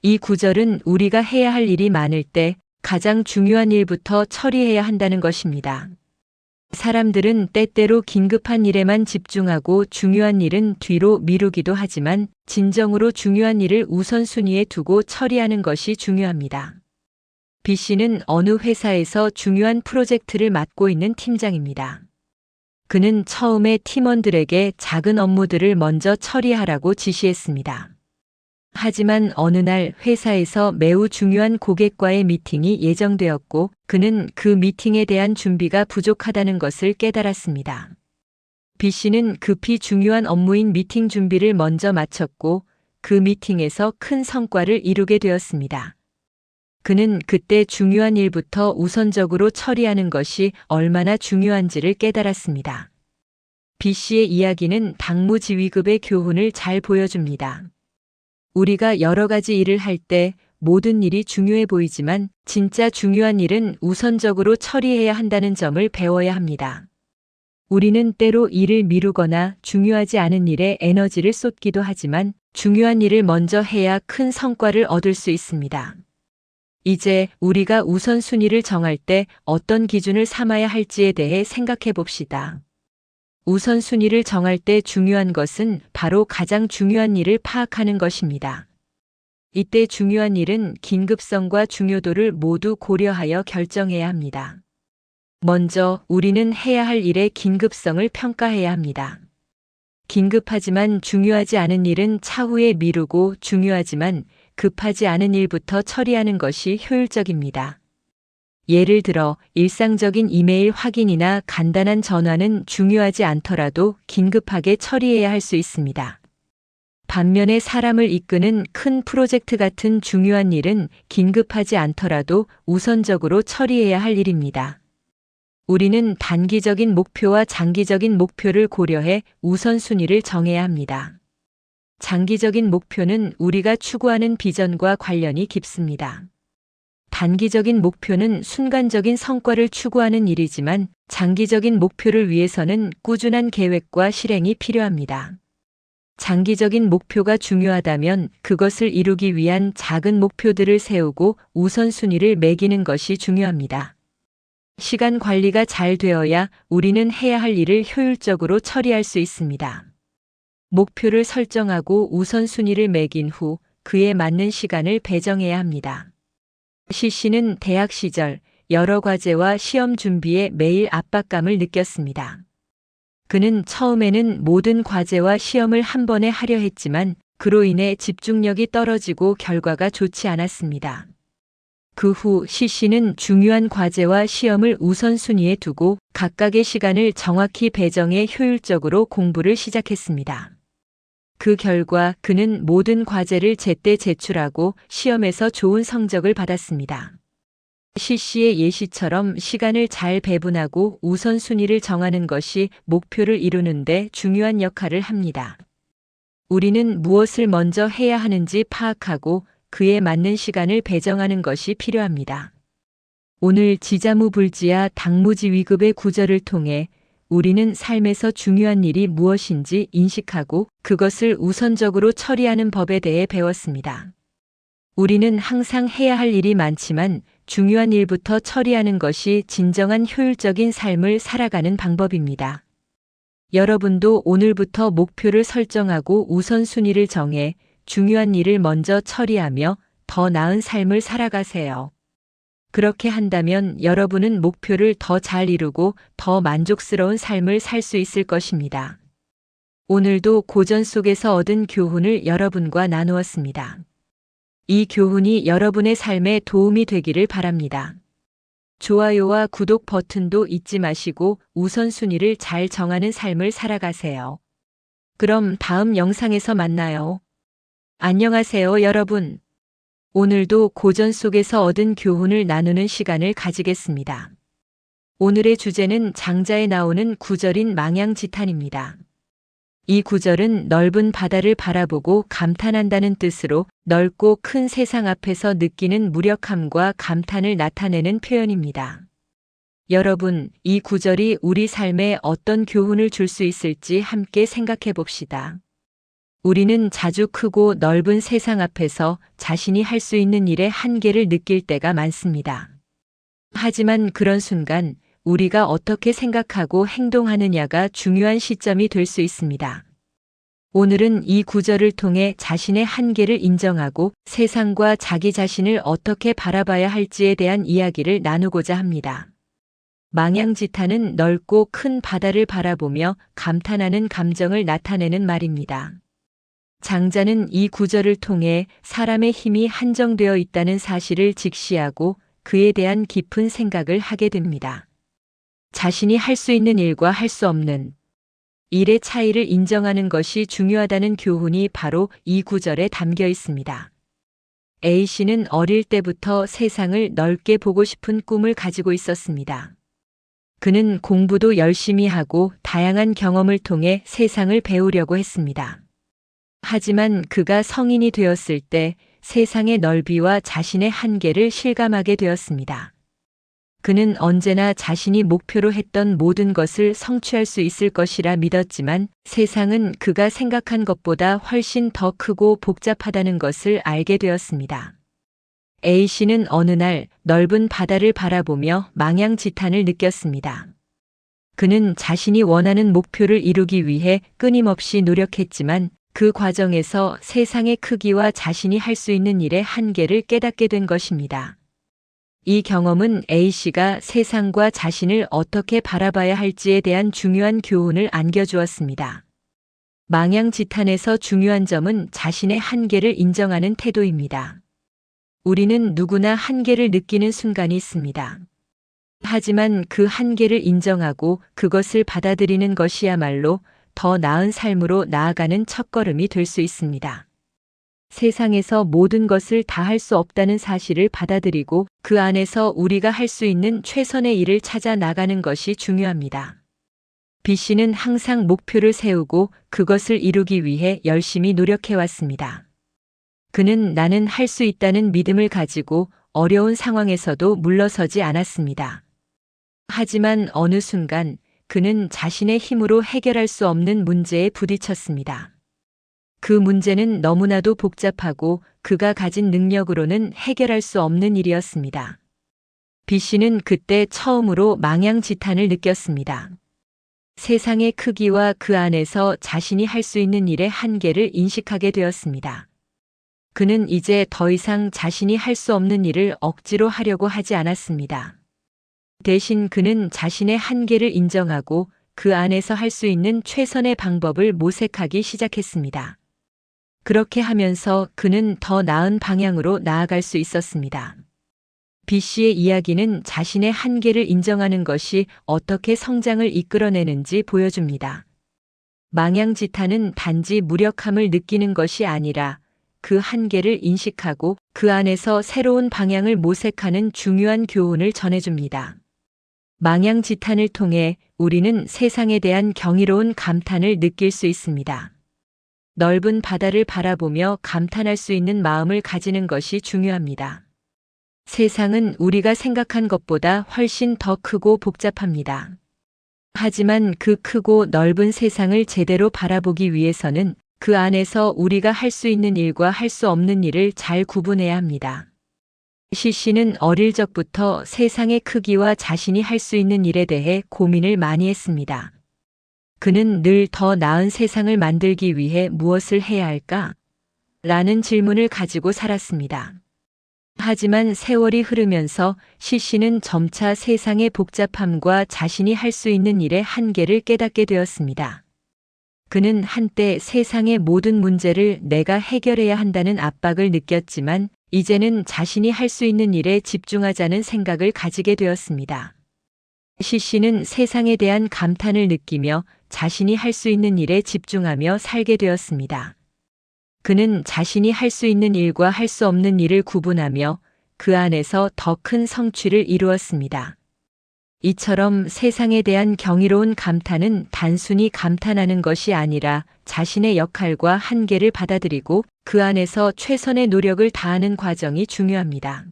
이 구절은 우리가 해야 할 일이 많을 때 가장 중요한 일부터 처리해야 한다는 것입니다. 사람들은 때때로 긴급한 일에만 집중하고 중요한 일은 뒤로 미루기도 하지만 진정으로 중요한 일을 우선순위에 두고 처리하는 것이 중요합니다. B 씨는 어느 회사에서 중요한 프로젝트를 맡고 있는 팀장입니다. 그는 처음에 팀원들에게 작은 업무들을 먼저 처리하라고 지시했습니다. 하지만 어느 날 회사에서 매우 중요한 고객과의 미팅이 예정되었고 그는 그 미팅에 대한 준비가 부족하다는 것을 깨달았습니다. B 씨는 급히 중요한 업무인 미팅 준비를 먼저 마쳤고 그 미팅에서 큰 성과를 이루게 되었습니다. 그는 그때 중요한 일부터 우선적으로 처리하는 것이 얼마나 중요한지를 깨달았습니다. B 씨의 이야기는 당무지휘급의 교훈을 잘 보여줍니다. 우리가 여러 가지 일을 할 때 모든 일이 중요해 보이지만 진짜 중요한 일은 우선적으로 처리해야 한다는 점을 배워야 합니다. 우리는 때로 일을 미루거나 중요하지 않은 일에 에너지를 쏟기도 하지만 중요한 일을 먼저 해야 큰 성과를 얻을 수 있습니다. 이제 우리가 우선순위를 정할 때 어떤 기준을 삼아야 할지에 대해 생각해 봅시다. 우선순위를 정할 때 중요한 것은 바로 가장 중요한 일을 파악하는 것입니다. 이때 중요한 일은 긴급성과 중요도를 모두 고려하여 결정해야 합니다. 먼저 우리는 해야 할 일의 긴급성을 평가해야 합니다. 긴급하지만 중요하지 않은 일은 차후에 미루고 중요하지만 급하지 않은 일부터 처리하는 것이 효율적입니다. 예를 들어 일상적인 이메일 확인이나 간단한 전화는 중요하지 않더라도 긴급하게 처리해야 할 수 있습니다. 반면에 사람을 이끄는 큰 프로젝트 같은 중요한 일은 긴급하지 않더라도 우선적으로 처리해야 할 일입니다. 우리는 단기적인 목표와 장기적인 목표를 고려해 우선순위를 정해야 합니다. 장기적인 목표는 우리가 추구하는 비전과 관련이 깊습니다. 단기적인 목표는 순간적인 성과를 추구하는 일이지만 장기적인 목표를 위해서는 꾸준한 계획과 실행이 필요합니다. 장기적인 목표가 중요하다면 그것을 이루기 위한 작은 목표들을 세우고 우선순위를 매기는 것이 중요합니다. 시간 관리가 잘 되어야 우리는 해야 할 일을 효율적으로 처리할 수 있습니다. 목표를 설정하고 우선순위를 매긴 후 그에 맞는 시간을 배정해야 합니다. C 씨는 대학 시절 여러 과제와 시험 준비에 매일 압박감을 느꼈습니다. 그는 처음에는 모든 과제와 시험을 한 번에 하려 했지만 그로 인해 집중력이 떨어지고 결과가 좋지 않았습니다. 그 후 C 씨는 중요한 과제와 시험을 우선순위에 두고 각각의 시간을 정확히 배정해 효율적으로 공부를 시작했습니다. 그 결과 그는 모든 과제를 제때 제출하고 시험에서 좋은 성적을 받았습니다. C 씨의 예시처럼 시간을 잘 배분하고 우선순위를 정하는 것이 목표를 이루는 데 중요한 역할을 합니다. 우리는 무엇을 먼저 해야 하는지 파악하고 그에 맞는 시간을 배정하는 것이 필요합니다. 오늘 지자무불지하 당무지휘급의 구절을 통해 우리는 삶에서 중요한 일이 무엇인지 인식하고 그것을 우선적으로 처리하는 법에 대해 배웠습니다. 우리는 항상 해야 할 일이 많지만 중요한 일부터 처리하는 것이 진정한 효율적인 삶을 살아가는 방법입니다. 여러분도 오늘부터 목표를 설정하고 우선순위를 정해 중요한 일을 먼저 처리하며 더 나은 삶을 살아가세요. 그렇게 한다면 여러분은 목표를 더 잘 이루고 더 만족스러운 삶을 살 수 있을 것입니다. 오늘도 고전 속에서 얻은 교훈을 여러분과 나누었습니다. 이 교훈이 여러분의 삶에 도움이 되기를 바랍니다. 좋아요와 구독 버튼도 잊지 마시고 우선순위를 잘 정하는 삶을 살아가세요. 그럼 다음 영상에서 만나요. 안녕하세요, 여러분. 오늘도 고전 속에서 얻은 교훈을 나누는 시간을 가지겠습니다. 오늘의 주제는 장자에 나오는 구절인 망양지탄입니다. 이 구절은 넓은 바다를 바라보고 감탄한다는 뜻으로 넓고 큰 세상 앞에서 느끼는 무력함과 감탄을 나타내는 표현입니다. 여러분, 이 구절이 우리 삶에 어떤 교훈을 줄 수 있을지 함께 생각해 봅시다. 우리는 자주 크고 넓은 세상 앞에서 자신이 할 수 있는 일의 한계를 느낄 때가 많습니다. 하지만 그런 순간 우리가 어떻게 생각하고 행동하느냐가 중요한 시점이 될 수 있습니다. 오늘은 이 구절을 통해 자신의 한계를 인정하고 세상과 자기 자신을 어떻게 바라봐야 할지에 대한 이야기를 나누고자 합니다. 망양지탄은 넓고 큰 바다를 바라보며 감탄하는 감정을 나타내는 말입니다. 장자는 이 구절을 통해 사람의 힘이 한정되어 있다는 사실을 직시하고 그에 대한 깊은 생각을 하게 됩니다. 자신이 할 수 있는 일과 할 수 없는 일의 차이를 인정하는 것이 중요하다는 교훈이 바로 이 구절에 담겨 있습니다. A씨는 어릴 때부터 세상을 넓게 보고 싶은 꿈을 가지고 있었습니다. 그는 공부도 열심히 하고 다양한 경험을 통해 세상을 배우려고 했습니다. 하지만 그가 성인이 되었을 때 세상의 넓이와 자신의 한계를 실감하게 되었습니다. 그는 언제나 자신이 목표로 했던 모든 것을 성취할 수 있을 것이라 믿었지만 세상은 그가 생각한 것보다 훨씬 더 크고 복잡하다는 것을 알게 되었습니다. A씨는 어느 날 넓은 바다를 바라보며 망양지탄을 느꼈습니다. 그는 자신이 원하는 목표를 이루기 위해 끊임없이 노력했지만 그 과정에서 세상의 크기와 자신이 할 수 있는 일의 한계를 깨닫게 된 것입니다. 이 경험은 A씨가 세상과 자신을 어떻게 바라봐야 할지에 대한 중요한 교훈을 안겨주었습니다. 망양지탄에서 중요한 점은 자신의 한계를 인정하는 태도입니다. 우리는 누구나 한계를 느끼는 순간이 있습니다. 하지만 그 한계를 인정하고 그것을 받아들이는 것이야말로 더 나은 삶으로 나아가는 첫걸음이 될 수 있습니다. 세상에서 모든 것을 다 할 수 없다는 사실을 받아들이고 그 안에서 우리가 할 수 있는 최선의 일을 찾아 나가는 것이 중요합니다. B씨는 항상 목표를 세우고 그것을 이루기 위해 열심히 노력해왔습니다. 그는 나는 할 수 있다는 믿음을 가지고 어려운 상황에서도 물러서지 않았습니다. 하지만 어느 순간 그는 자신의 힘으로 해결할 수 없는 문제에 부딪혔습니다. 그 문제는 너무나도 복잡하고 그가 가진 능력으로는 해결할 수 없는 일이었습니다. B씨는 그때 처음으로 망양지탄을 느꼈습니다. 세상의 크기와 그 안에서 자신이 할 수 있는 일의 한계를 인식하게 되었습니다. 그는 이제 더 이상 자신이 할 수 없는 일을 억지로 하려고 하지 않았습니다. 대신 그는 자신의 한계를 인정하고 그 안에서 할 수 있는 최선의 방법을 모색하기 시작했습니다. 그렇게 하면서 그는 더 나은 방향으로 나아갈 수 있었습니다. B씨의 이야기는 자신의 한계를 인정하는 것이 어떻게 성장을 이끌어내는지 보여줍니다. 망양지탄은 단지 무력함을 느끼는 것이 아니라 그 한계를 인식하고 그 안에서 새로운 방향을 모색하는 중요한 교훈을 전해줍니다. 망양지탄을 통해 우리는 세상에 대한 경이로운 감탄을 느낄 수 있습니다. 넓은 바다를 바라보며 감탄할 수 있는 마음을 가지는 것이 중요합니다. 세상은 우리가 생각한 것보다 훨씬 더 크고 복잡합니다. 하지만 그 크고 넓은 세상을 제대로 바라보기 위해서는 그 안에서 우리가 할 수 있는 일과 할 수 없는 일을 잘 구분해야 합니다. C씨는 어릴 적부터 세상의 크기와 자신이 할 수 있는 일에 대해 고민을 많이 했습니다. 그는 늘 더 나은 세상을 만들기 위해 무엇을 해야 할까? 라는 질문을 가지고 살았습니다. 하지만 세월이 흐르면서 C씨는 점차 세상의 복잡함과 자신이 할 수 있는 일의 한계를 깨닫게 되었습니다. 그는 한때 세상의 모든 문제를 내가 해결해야 한다는 압박을 느꼈지만 이제는 자신이 할 수 있는 일에 집중하자는 생각을 가지게 되었습니다. C씨는 세상에 대한 감탄을 느끼며 자신이 할 수 있는 일에 집중하며 살게 되었습니다. 그는 자신이 할 수 있는 일과 할 수 없는 일을 구분하며 그 안에서 더 큰 성취를 이루었습니다. 이처럼 세상에 대한 경이로운 감탄은 단순히 감탄하는 것이 아니라 자신의 역할과 한계를 받아들이고 그 안에서 최선의 노력을 다하는 과정이 중요합니다.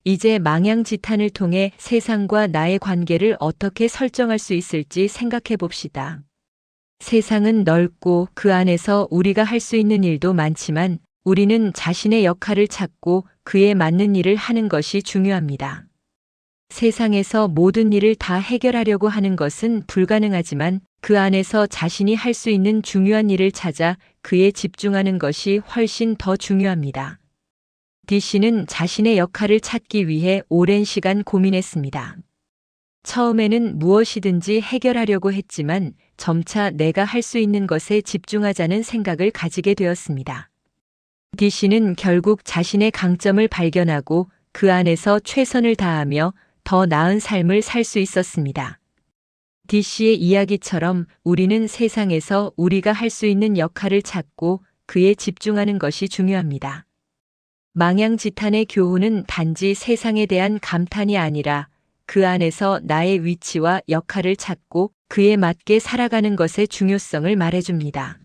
이제 망양지탄을 통해 세상과 나의 관계를 어떻게 설정할 수 있을지 생각해 봅시다. 세상은 넓고 그 안에서 우리가 할 수 있는 일도 많지만 우리는 자신의 역할을 찾고 그에 맞는 일을 하는 것이 중요합니다. 세상에서 모든 일을 다 해결하려고 하는 것은 불가능하지만 그 안에서 자신이 할 수 있는 중요한 일을 찾아 그에 집중하는 것이 훨씬 더 중요합니다. D씨는 자신의 역할을 찾기 위해 오랜 시간 고민했습니다. 처음에는 무엇이든지 해결하려고 했지만 점차 내가 할 수 있는 것에 집중하자는 생각을 가지게 되었습니다. D씨는 결국 자신의 강점을 발견하고 그 안에서 최선을 다하며 더 나은 삶을 살 수 있었습니다. D씨의 이야기처럼 우리는 세상에서 우리가 할 수 있는 역할을 찾고 그에 집중하는 것이 중요합니다. 망양지탄의 교훈은 단지 세상에 대한 감탄이 아니라 그 안에서 나의 위치와 역할을 찾고 그에 맞게 살아가는 것의 중요성을 말해줍니다.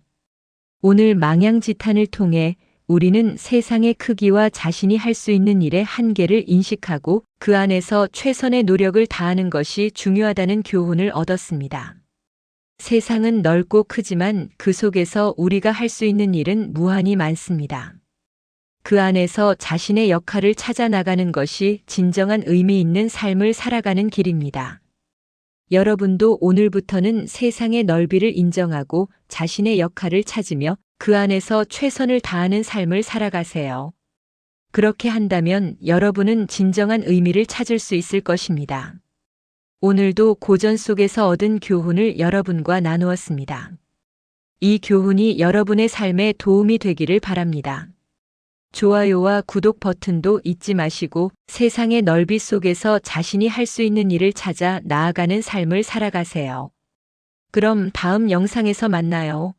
오늘 망양지탄을 통해 우리는 세상의 크기와 자신이 할 수 있는 일의 한계를 인식하고 그 안에서 최선의 노력을 다하는 것이 중요하다는 교훈을 얻었습니다. 세상은 넓고 크지만 그 속에서 우리가 할 수 있는 일은 무한히 많습니다. 그 안에서 자신의 역할을 찾아 나가는 것이 진정한 의미 있는 삶을 살아가는 길입니다. 여러분도 오늘부터는 세상의 넓이를 인정하고 자신의 역할을 찾으며 그 안에서 최선을 다하는 삶을 살아가세요. 그렇게 한다면 여러분은 진정한 의미를 찾을 수 있을 것입니다. 오늘도 고전 속에서 얻은 교훈을 여러분과 나누었습니다. 이 교훈이 여러분의 삶에 도움이 되기를 바랍니다. 좋아요와 구독 버튼도 잊지 마시고 세상의 넓이 속에서 자신이 할 수 있는 일을 찾아 나아가는 삶을 살아가세요. 그럼 다음 영상에서 만나요.